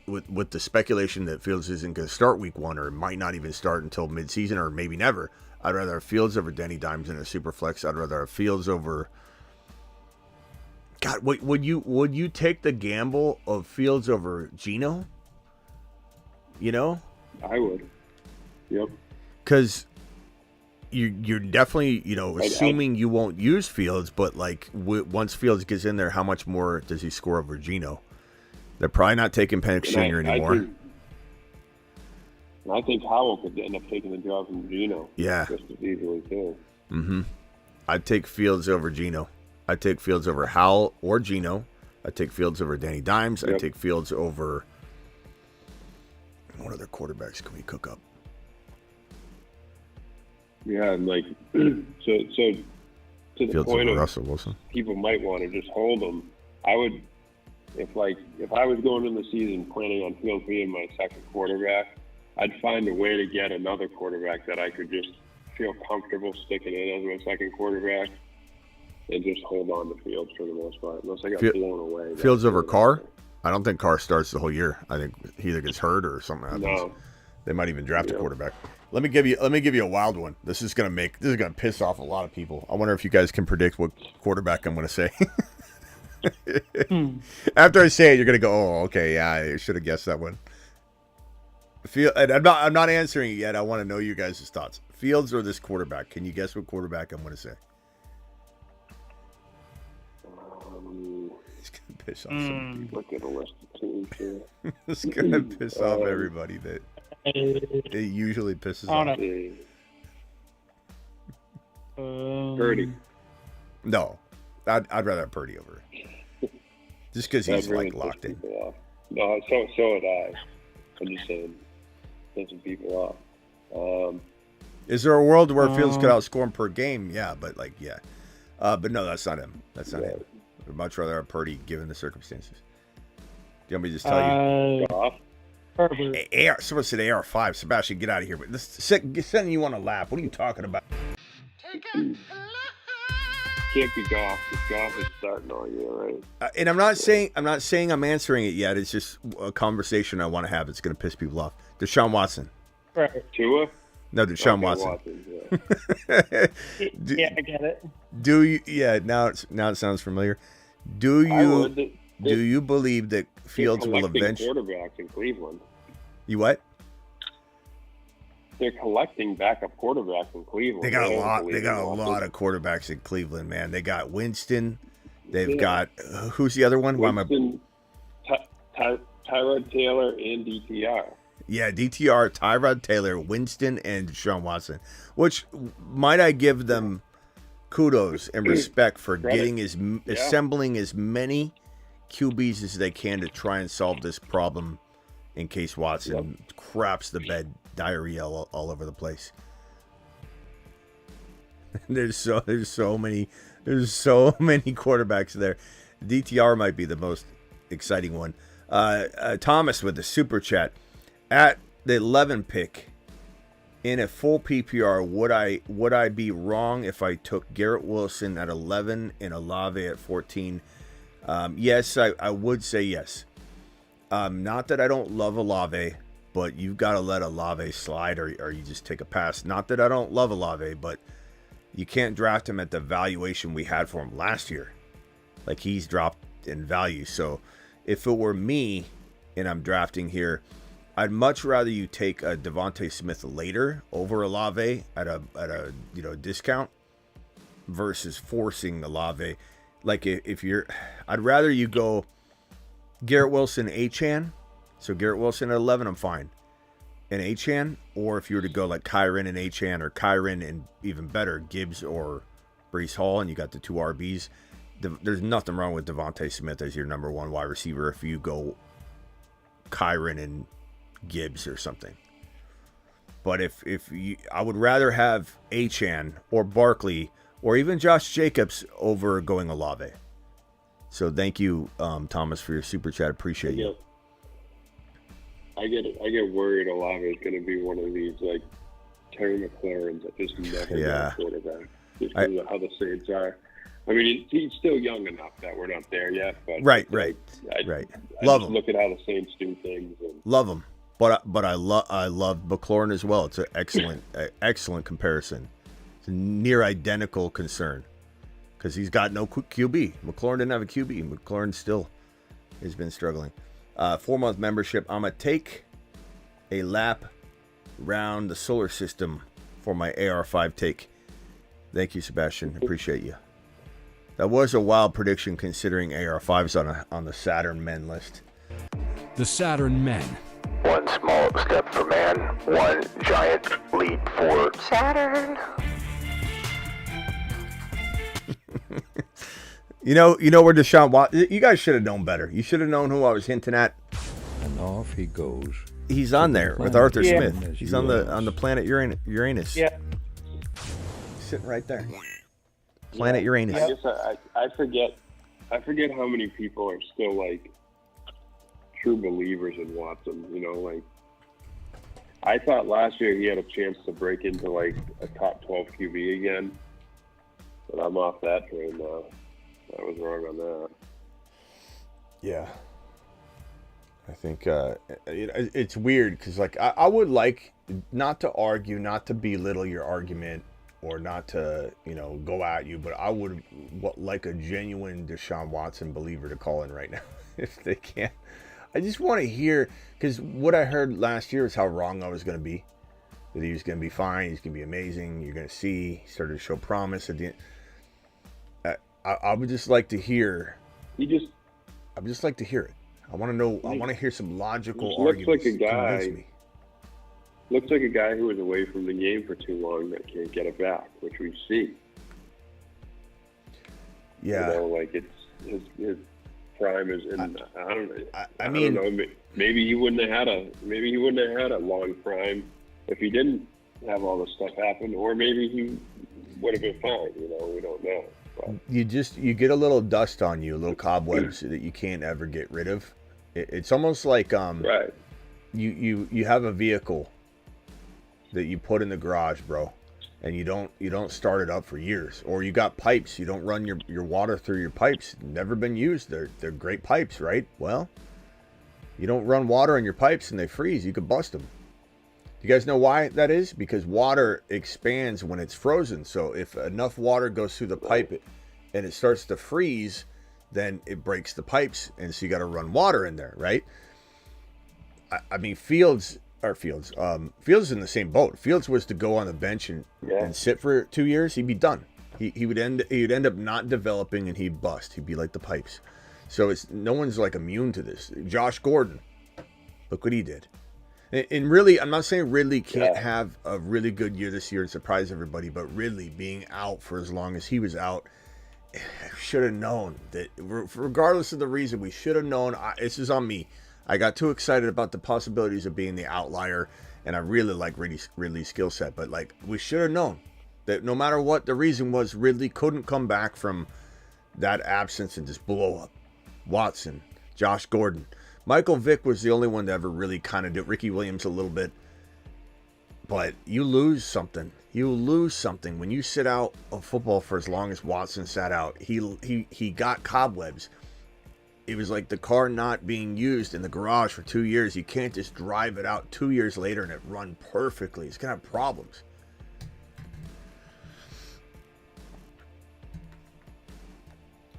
with the speculation that Fields isn't going to start week 1 or might not even start until midseason or maybe never. I'd rather have Fields over Danny Dimes in a super flex. I'd rather have Fields over. God, would you take the gamble of Fields over Geno? I would. Yep. Because you're definitely, assuming you won't use Fields, but like once Fields gets in there, how much more does he score over Geno? They're probably not taking Penix Jr. anymore. I think Howell could end up taking the job from Geno. Yeah. Just as easily, too. I'd take Fields over Geno. I'd take Fields over Howell or Geno. I'd take Fields over Danny Dimes. I'd take Fields over... What other quarterbacks can we cook up? Yeah, and like, so to the Fields point over of Russell Wilson. People might want to just hold him. I would if I was going into the season planning on Fields being my second quarterback, I'd find a way to get another quarterback that I could just feel comfortable sticking in as my second quarterback and just hold on to Fields for the most part, unless I got blown away. Fields over Carr? I don't think Carr starts the whole year. I think he either gets hurt or something happens. No. They might even draft a quarterback. Let me give you a wild one. This is gonna piss off a lot of people. I wonder if you guys can predict what quarterback I'm gonna say. After I say it, you're gonna go, "Oh, okay, yeah, I should have guessed that one." And I'm not answering it yet. I want to know you guys' thoughts. Fields or this quarterback? Can you guess what quarterback I'm gonna say? It's gonna piss off some people. Look at a list of teams here. It's gonna piss off everybody that it usually pisses off. Purdy. No, I'd rather have Purdy over it. Just because he's That really like locked in. pisses people off. No, so would I. I'm just saying, pissing people off. Is there a world where Fields could outscore him per game? Yeah, but but no, that's not him. That's not him. I'd much rather have Purdy given the circumstances. Do you want me to just tell you? Goff. Herbert. Someone said AR5. Sebastian, get out of here. But this sending you on a lap. What are you talking about? Can't be Goff. Because Goff is starting all year, right? And I'm not saying I'm answering it yet. It's just a conversation I want to have. It's going to piss people off. Deshaun Watson. Right. Tua? No, Deshaun Watson. Yeah. Yeah, I get it. Do you? Yeah. Now it sounds familiar. Do you believe that Fields will eventually? Quarterbacks in Cleveland. You what? They're collecting backup quarterbacks in Cleveland. They got a lot. They got a lot of quarterbacks in Cleveland, man. They got Winston. They've got who's the other one? Winston, Tyrod Taylor, and DTR. Yeah, DTR, Tyrod Taylor, Winston, and Deshaun Watson. Which might I give them kudos and respect for getting assembling as many QBs as they can to try and solve this problem in case Watson craps the bed, diarrhea all over the place. There's so many quarterbacks there. DTR might be the most exciting one. Thomas with the super chat. At the 11 pick in a full PPR, would I be wrong if I took Garrett Wilson at 11 and Olave at 14? Yes, I would say yes. Not that I don't love Olave, but you've got to let Olave slide or you just take a pass. Not that I don't love Olave, but you can't draft him at the valuation we had for him last year. Like, he's dropped in value. So if it were me and I'm drafting here, I'd much rather you take a Devontae Smith later over Olave at a discount versus forcing Olave. Like, I'd rather you go Garrett Wilson, Achane. So Garrett Wilson at 11, I'm fine. And Achane, or if you were to go like Kyren and Achane, or Kyren and even better, Gibbs or Breece Hall, and you got the two RBs. There's nothing wrong with Devontae Smith as your number one wide receiver if you go Kyren and Gibbs or something. But I would rather have Achane or Barkley or even Josh Jacobs over going Olave. So thank you, Thomas, for your super chat. Appreciate you. I get worried Olave is going to be one of these like Terry McLaurins that just never got a quarterback just because of how the Saints are. I mean, he's still young enough that we're not there yet. But right. Love him. Look at how the Saints do things. Love him. But I love McLaurin as well. It's an excellent comparison. It's a near identical concern because he's got no QB. McLaurin didn't have a QB. McLaurin still has been struggling. 4-month membership. I'm gonna take a lap around the solar system for my AR5 take. Thank you, Sebastian. Appreciate you. That was a wild prediction considering AR5's on the Saturn men list. The Saturn men. One small step for man, one giant leap for Saturn. You know where Deshaun Watson. You guys should have known better. You should have known who I was hinting at. And off he goes. He's on there with Arthur Smith. He's on the planet Uranus. Yeah. Sitting right there. Planet Uranus. I guess I forget how many people are still like true believers in Watson. You know, like I thought last year he had a chance to break into like a top 12 QB again, but I'm off that train now. I was wrong on that. Yeah. I think it's weird because, like, I would like not to argue, not to belittle your argument, or not to, go at you, but I would like a genuine Deshaun Watson believer to call in right now if they can. I just want to hear, because what I heard last year is how wrong I was going to be. That he was going to be fine, he's going to be amazing, you're going to see, he started to show promise at the end. I would just like to hear. I would just like to hear it. I want to know. I want to hear some logical arguments. Looks like a guy who was away from the game for too long that can't get it back, which we see. Yeah, like his prime is in. I don't know. I don't know. Maybe he wouldn't have had a long prime if he didn't have all this stuff happen, or maybe he would have been fine. We don't know. But you get a little dust on you, a little cobwebs that you can't ever get rid of. It's almost like right. You have a vehicle that you put in the garage, bro, and you don't start it up for years. Or you got pipes, you don't run your water through your pipes. Never been used. They're great pipes, right? Well, you don't run water on your pipes and they freeze. You could bust them. You guys know why that is? Because water expands when it's frozen. So if enough water goes through the pipe and it starts to freeze, then it breaks the pipes, and so you got to run water in there, right? I mean, Fields is in the same boat. Fields was to go on the bench and sit for 2 years, he'd be done. He would end up not developing, and he'd bust. He'd be like the pipes. So no one's like immune to this. Josh Gordon, look what he did. And really, I'm not saying Ridley can't have a really good year this year and surprise everybody, but Ridley being out for as long as he was out, should have known that, regardless of the reason, we should have known. This is on me. I got too excited about the possibilities of being the outlier, and I really like Ridley's skill set, but like we should have known that no matter what the reason was, Ridley couldn't come back from that absence and just blow up. Watson, Josh Gordon. Michael Vick was the only one that ever really kind of did. Ricky Williams a little bit. But you lose something. You lose something when you sit out of football for as long as Watson sat out. He got cobwebs. It was like the car not being used in the garage for 2 years. You can't just drive it out 2 years later and it run perfectly. It's going to have problems.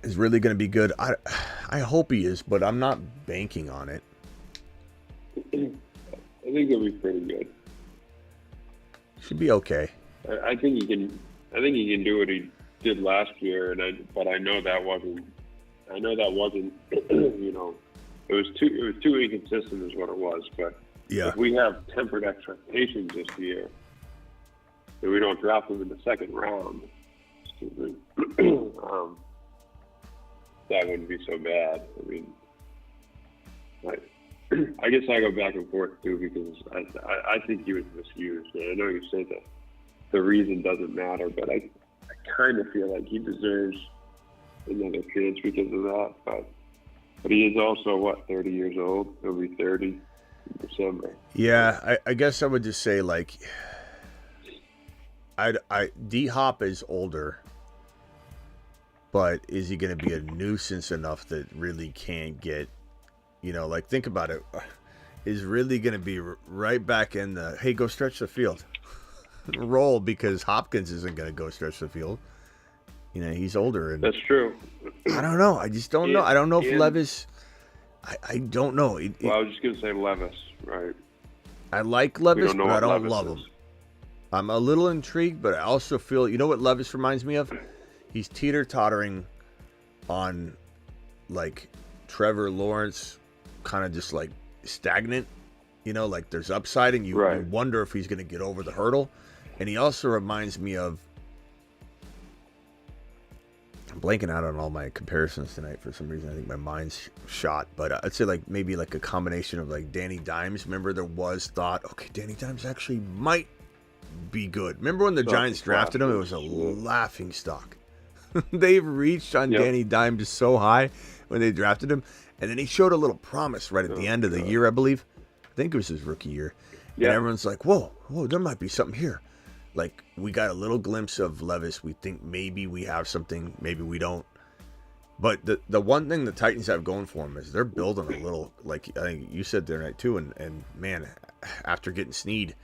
Is really going to be good. I hope he is, but I'm not banking on it. I think he'll be pretty good. Should be okay. I think he can. I think he can do what he did last year, but I know that wasn't. It was too inconsistent, is what it was. But if we have tempered expectations this year, that we don't draft him in the second round, that wouldn't be so bad. I mean, I guess I go back and forth too, because I think he was misused. And I know you say that the reason doesn't matter, but I kind of feel like he deserves another chance because of that. But he is also 30 years old. He'll be 30 in December. Yeah, I guess I would just say like, D-Hop is older. But is he going to be a nuisance enough that really can't get, like think about it. Is really going to be right back in the, hey, go stretch the field role, because Hopkins isn't going to go stretch the field. He's older. And that's true. I don't know. I just don't know. I don't know if Levis, I don't know. I was just going to say Levis, right? I like Levis, but I don't love him. I'm a little intrigued, but I also feel, you know what Levis reminds me of? He's teeter-tottering on, like, Trevor Lawrence, kind of just, like, stagnant. Like, there's upside, and you wonder if he's going to get over the hurdle. And he also reminds me of... I'm blanking out on all my comparisons tonight for some reason. I think my mind's shot. But I'd say, like, maybe, like, a combination of, like, Danny Dimes. Remember, there was thought, okay, Danny Dimes actually might be good. Remember when the Giants drafted him? It was a laughing stock. They've reached on Danny Dimes so high when they drafted him. And then he showed a little promise right at the end of the year, I believe. I think it was his rookie year. Yeah. And everyone's like, whoa, there might be something here. Like, we got a little glimpse of Levis. We think maybe we have something, maybe we don't. But the one thing the Titans have going for them is they're building a little, like I think you said there night too, and man, after getting Snead,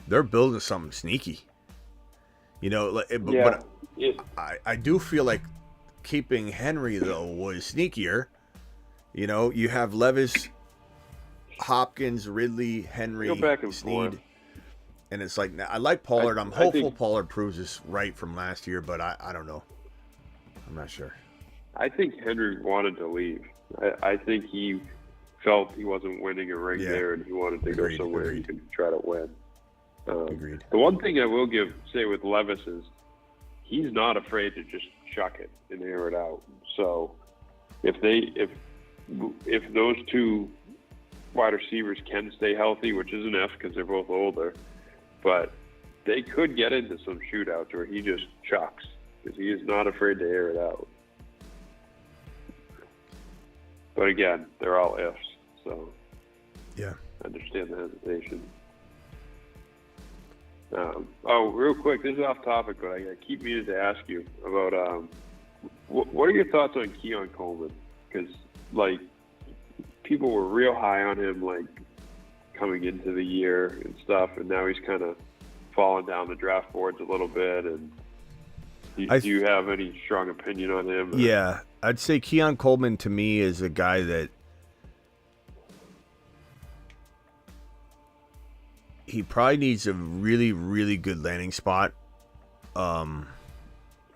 they're building something sneaky. You know, but I do feel like keeping Henry, though, was sneakier. You know, you have Levis, Hopkins, Ridley, Henry, Go back and Snead. forth. And it's like, I like Pollard. I'm hopeful Pollard proves this right from last year, but I don't know. I'm not sure. I think Henry wanted to leave. I think he felt he wasn't winning a ring there, and he wanted to go somewhere he could try to win. Agreed. The one thing I will say with Levis is he's not afraid to just chuck it and air it out. So if those two wide receivers can stay healthy, which is an F because they're both older, but they could get into some shootouts where he just chucks because he is not afraid to air it out. But again, they're all ifs, so yeah, I understand the hesitation. Real quick, this is off topic, but I keep meaning to ask you about what are your thoughts on Keon Coleman? Because like people were real high on him, like coming into the year and stuff, and now he's kind of fallen down the draft boards a little bit. And do you have any strong opinion on him? Yeah, I'd say Keon Coleman to me is a guy that he probably needs a really, really good landing spot.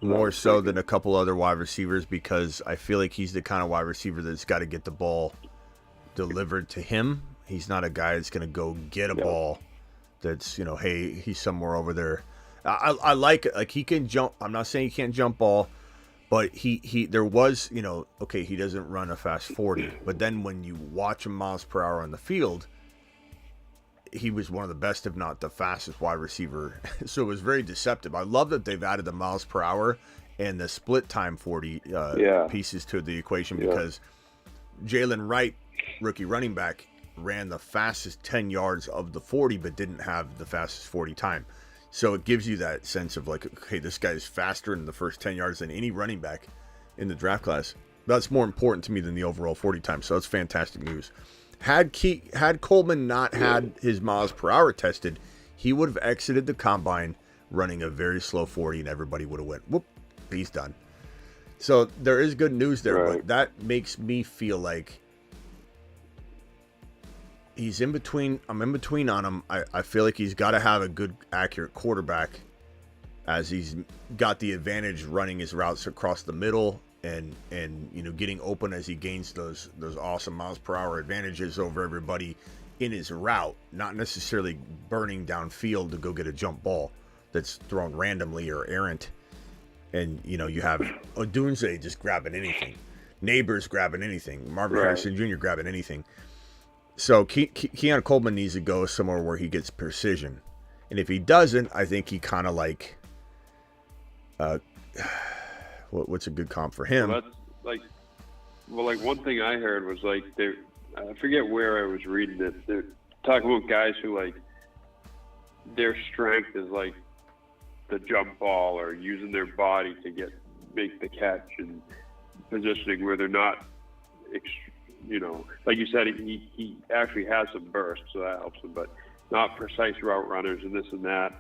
More so than a couple other wide receivers, because I feel like he's the kind of wide receiver that's got to get the ball delivered to him. He's not a guy that's going to go get a ball that's, you know, hey, he's somewhere over there. I like it. Like, he can jump. I'm not saying he can't jump ball, but there was, you know, okay, he doesn't run a fast 40, but then when you watch him miles per hour on the field, he was one of the best, if not the fastest wide receiver. So it was very deceptive. I love that they've added the miles per hour and the split time 40 pieces to the equation, because Jalen Wright, rookie running back, ran the fastest 10 yards of the 40, but didn't have the fastest 40 time. So it gives you that sense of like, okay, this guy is faster in the first 10 yards than any running back in the draft class. That's more important to me than the overall 40 time. So that's fantastic news. Had Coleman not had his miles per hour tested, he would have exited the combine running a very slow 40, and everybody would have went, whoop, he's done. So there is good news there, but that makes me feel like he's in between. I'm in between on him. I feel like he's got to have a good, accurate quarterback, as he's got the advantage running his routes across the middle and you know, getting open as he gains those awesome miles per hour advantages over everybody in his route, not necessarily burning downfield to go get a jump ball that's thrown randomly or errant. And you know, you have Odunze just grabbing anything, Neighbors grabbing anything, Marvin Harrison Jr. grabbing anything. So Keon Coleman needs to go somewhere where he gets precision, and if he doesn't, I think he kind of like what's a good comp for him? Well, that's like one thing I heard was like I forget where I was reading it. They're talking about guys who like their strength is like the jump ball or using their body to make the catch and positioning where they're not, you know, like you said, he actually has some burst, so that helps him, but not precise route runners and this and that.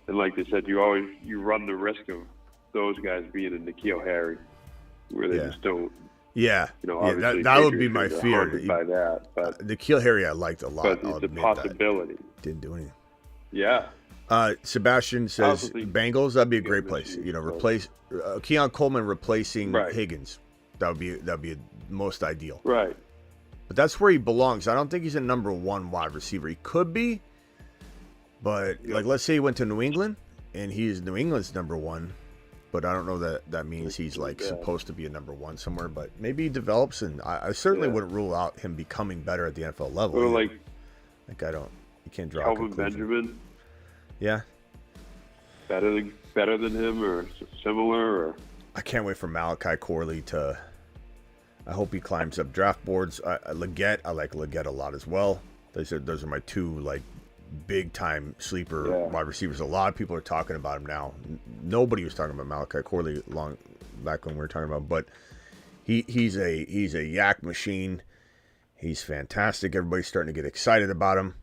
And like they said, you run the risk of those guys being a N'Keal Harry, where they just don't. Yeah, you know, that would be my fear. By that, but N'Keal Harry, I liked a lot. But it's a possibility. Didn't do anything. Yeah. Sebastian says Bengals. That'd be a great place. You know, replace Keon Coleman replacing Higgins. That would be most ideal. Right. But that's where he belongs. I don't think he's a number one wide receiver. He could be, but like, let's say he went to New England and he's New England's number one. But I don't know that means he's like supposed to be a number one somewhere. But maybe he develops, and I certainly wouldn't rule out him becoming better at the NFL level. Or like you can't draw Kelvin a conclusion. Benjamin. Yeah. Better than him or similar, or I can't wait for Malachi Corley to. I hope he climbs up draft boards. Leggett, I like Leggett a lot as well. They said those are my two like big time sleeper wide receivers. A lot of people are talking about him now. Nobody was talking about Malachi Corley long back when we were talking about, but he's a yak machine. He's fantastic. Everybody's starting to get excited about him.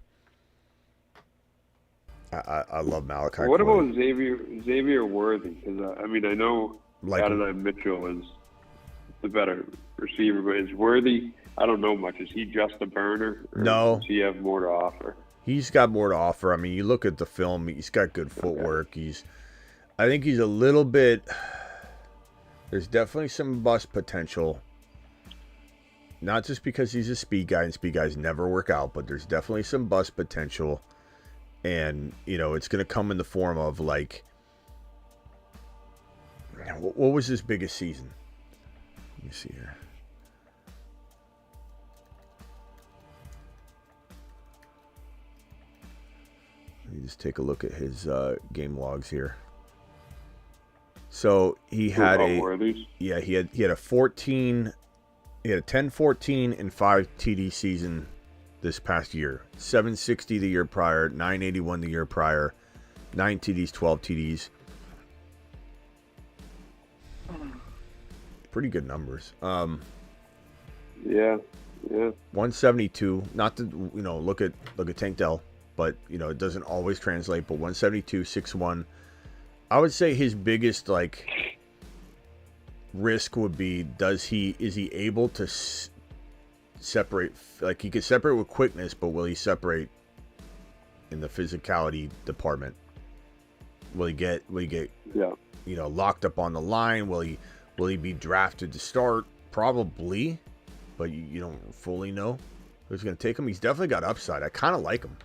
I love Malachi. What Corley. about Xavier Worthy? Because I mean, I know Adonai Mitchell is the better receiver, but is Worthy? I don't know much. Is he just a burner? Or No. Does he have more to offer? He's got more to offer. I mean, you look at the film. He's got good footwork. I think he's a little bit. There's definitely some bust potential. Not just because he's a speed guy, and speed guys never work out, but there's definitely some bust potential. And, you know, it's going to come in the form of, like, what was his biggest season? Let me see here. Let me just take a look at his game logs here. So he had he had a 14, he had a 10-14 and 5 TD season this past year. 760 the year prior, 981 the year prior, 9 TDs, 12 TDs. Pretty good numbers. Yeah. 172. Not to look at Tank Dell, but it doesn't always translate. But 172, 6'1". I would say his biggest risk would be is he able to separate? Like, he could separate with quickness, but will he separate in the physicality department? Will he get locked up on the line? Will he be drafted to start? Probably, but you don't fully know who's going to take him. He's definitely got upside. I kind of like him.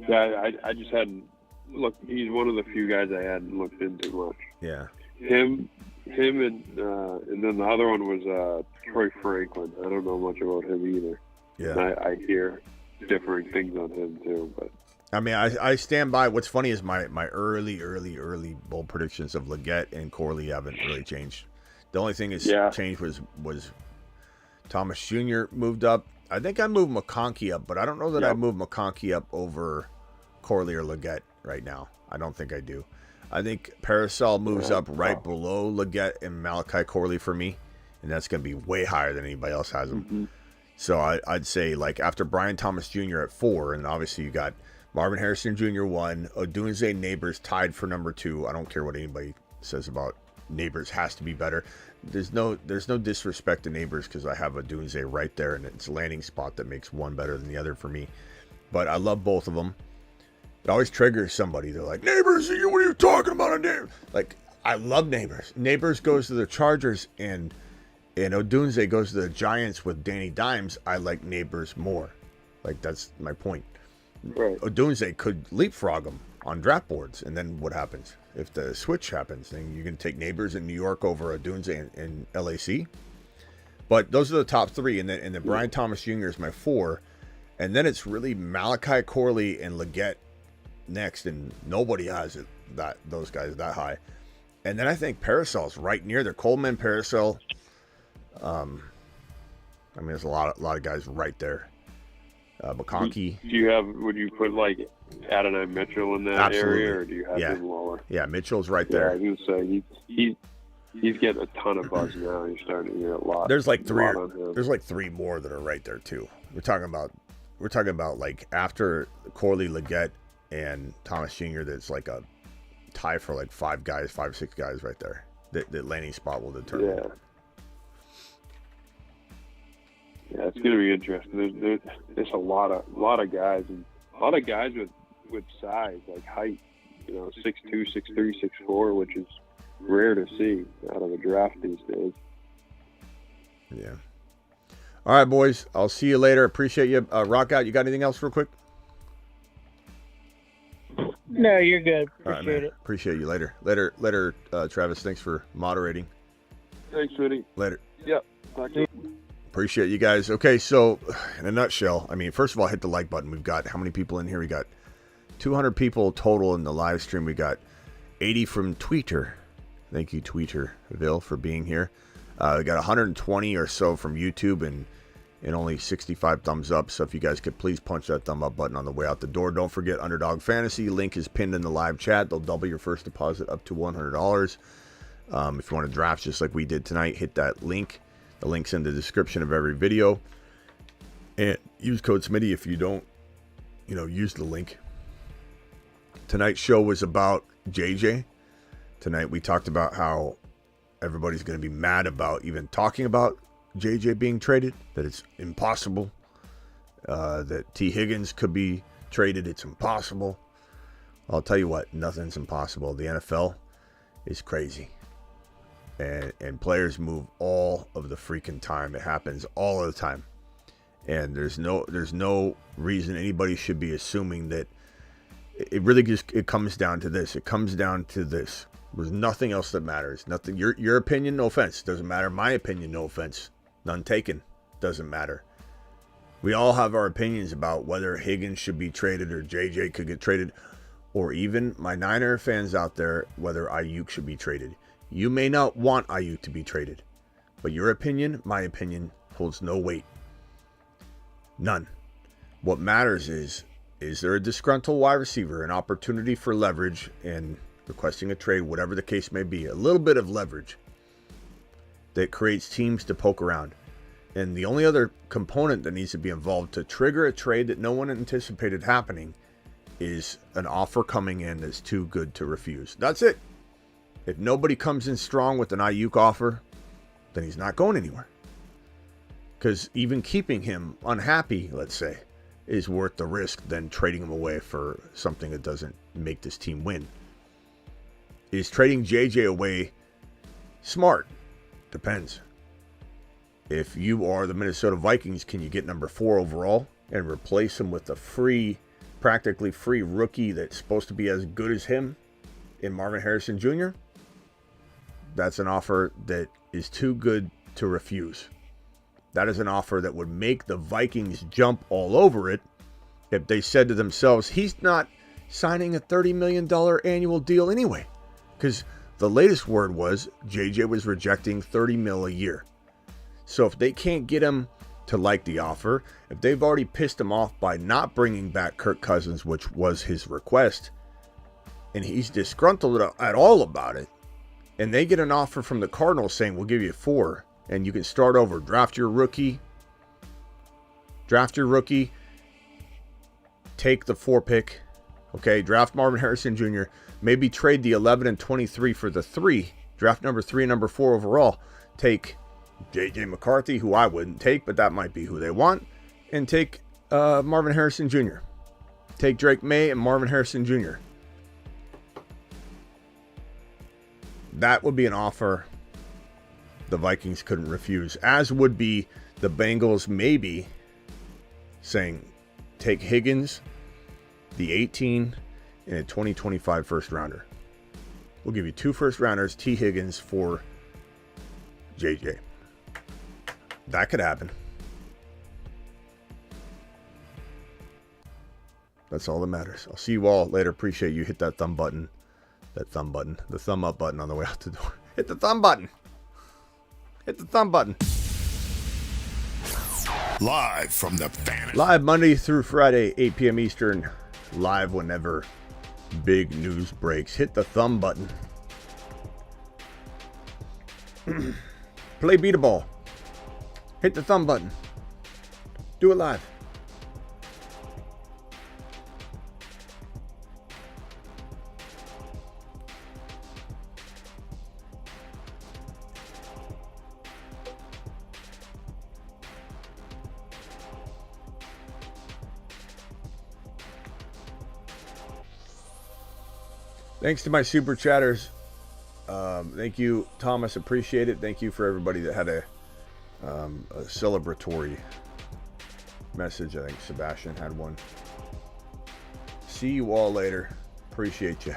Yeah, I just hadn't looked. He's one of the few guys I hadn't looked into much. Yeah. Him, and then the other one was Troy Franklin. I don't know much about him either. Yeah. And I hear differing things on him too, but. I mean, I stand by. What's funny is my early bold predictions of Leggett and Corley haven't really changed. The only thing that's changed was Thomas Jr. moved up. I think I moved McConkey up, but I don't know that I moved McConkey up over Corley or Leggett right now. I don't think I do. I think Parasol moves up right below Leggett and Malachi Corley for me, and that's going to be way higher than anybody else has him. Mm-hmm. So I'd say, like, after Brian Thomas Jr. at 4, and obviously you got Marvin Harrison Jr. 1, Odunze Neighbors tied for number 2. I don't care what anybody says about Neighbors, has to be better. There's no disrespect to Neighbors because I have Odunze right there, and it's a landing spot that makes one better than the other for me. But I love both of them. It always triggers somebody. They're like, Neighbors, what are you talking about on Neighbors? Like, I love Neighbors. Neighbors goes to the Chargers, and Odunze goes to the Giants with Danny Dimes. I like Neighbors more. Like, that's my point. Right. Odunze could leapfrog him on draft boards, and then what happens? If the switch happens, then you can take Neighbors in New York over Odunze and LAC. But those are the top 3, and then Brian Thomas Jr. is my 4, and then it's really Malachi Corley and Leggett next, and nobody has those guys that high. And then I think Parasol's right near there. Coleman, Parasol. I mean, there's a lot of guys right there. McConkey. Would you put like Adonai Mitchell in that area, or do you have him lower? Yeah, Mitchell's right there. Yeah, I was gonna say he's getting a ton of buzz now. He's starting to get a lot. There's like 3 more that are right there too. We're talking about like after Corley, Leggett, and Thomas Jr. That's like a tie for like 5 or 6 guys right there. That landing spot will determine. Yeah, it's going to be interesting. There's a lot of guys, and a lot of guys with size, like height, 6'2", 6'3", 6'4", which is rare to see out of the draft these days. Yeah. All right, boys. I'll see you later. Appreciate you. Rock out. You got anything else real quick? No, you're good. Appreciate it. Appreciate you. Later, Travis. Thanks for moderating. Thanks, Smitty. Later. Yep. Talk to you. Appreciate you guys. Okay, so in a nutshell, I mean, first of all, hit the like button. We've got how many people in here? We got 200 people total in the live stream. We got 80 from Twitter, Thank you, Tweeterville, for being here. We got 120 or so from YouTube and only 65 thumbs up. So if you guys could please punch that thumb up button on the way out the door. Don't forget Underdog Fantasy. Link is pinned in the live chat. They'll double your first deposit up to $100. If you want to draft just like we did tonight, hit that link. The link's in the description of every video. And use code Smitty if you don't, use the link. Tonight's show was about JJ. Tonight we talked about how everybody's going to be mad about even talking about JJ being traded, that it's impossible, that T. Higgins could be traded. It's impossible. I'll tell you what, nothing's impossible. The NFL is crazy. And players move all of the freaking time. It happens all of the time. And there's no reason anybody should be assuming that. It really it comes down to this. It comes down to this. There's nothing else that matters. Nothing. Your opinion, no offense, doesn't matter. My opinion, no offense, none taken, doesn't matter. We all have our opinions about whether Higgins should be traded or JJ could get traded, or even my Niner fans out there, whether Ayuk should be traded. You may not want Ayuk to be traded, but your opinion, my opinion, holds no weight. None. What matters is there a disgruntled wide receiver, an opportunity for leverage and requesting a trade, whatever the case may be, a little bit of leverage that creates teams to poke around. And the only other component that needs to be involved to trigger a trade that no one anticipated happening is an offer coming in that's too good to refuse. That's it. If nobody comes in strong with an Ayuk offer, then he's not going anywhere. Because even keeping him unhappy, let's say, is worth the risk than trading him away for something that doesn't make this team win. Is trading JJ away smart? Depends. If you are the Minnesota Vikings, can you get number 4 overall and replace him with a practically free rookie that's supposed to be as good as him in Marvin Harrison Jr.? That's an offer that is too good to refuse. That is an offer that would make the Vikings jump all over it if they said to themselves, he's not signing a $30 million annual deal anyway. Because the latest word was JJ was rejecting $30 million a year. So if they can't get him to like the offer, if they've already pissed him off by not bringing back Kirk Cousins, which was his request, and he's disgruntled at all about it, and they get an offer from the Cardinals saying, we'll give you 4, and you can start over, draft your rookie, take the 4 pick, okay, draft Marvin Harrison Jr., maybe trade the 11 and 23 for the 3, draft number 3 and number 4 overall, take J.J. McCarthy, who I wouldn't take, but that might be who they want, and take Marvin Harrison Jr. Take Drake May and Marvin Harrison Jr. That would be an offer the Vikings couldn't refuse, as would be the Bengals maybe saying, take Higgins, the 18, and a 2025 first rounder. We'll give you 2 first rounders, T. Higgins for JJ. That could happen. That's all that matters. I'll see you all later. Appreciate you. Hit that thumb button. The thumb up button on the way out the door. Hit the thumb button. Hit the thumb button. Live from the Fantasy. Live Monday through Friday, 8 p.m. Eastern. Live whenever big news breaks. Hit the thumb button. Play beat a ball. Hit the thumb button. Do it live. Thanks to my super chatters. Thank you, Thomas. Appreciate it. Thank you for everybody that had a celebratory message. I think Sebastian had one. See you all later. Appreciate you.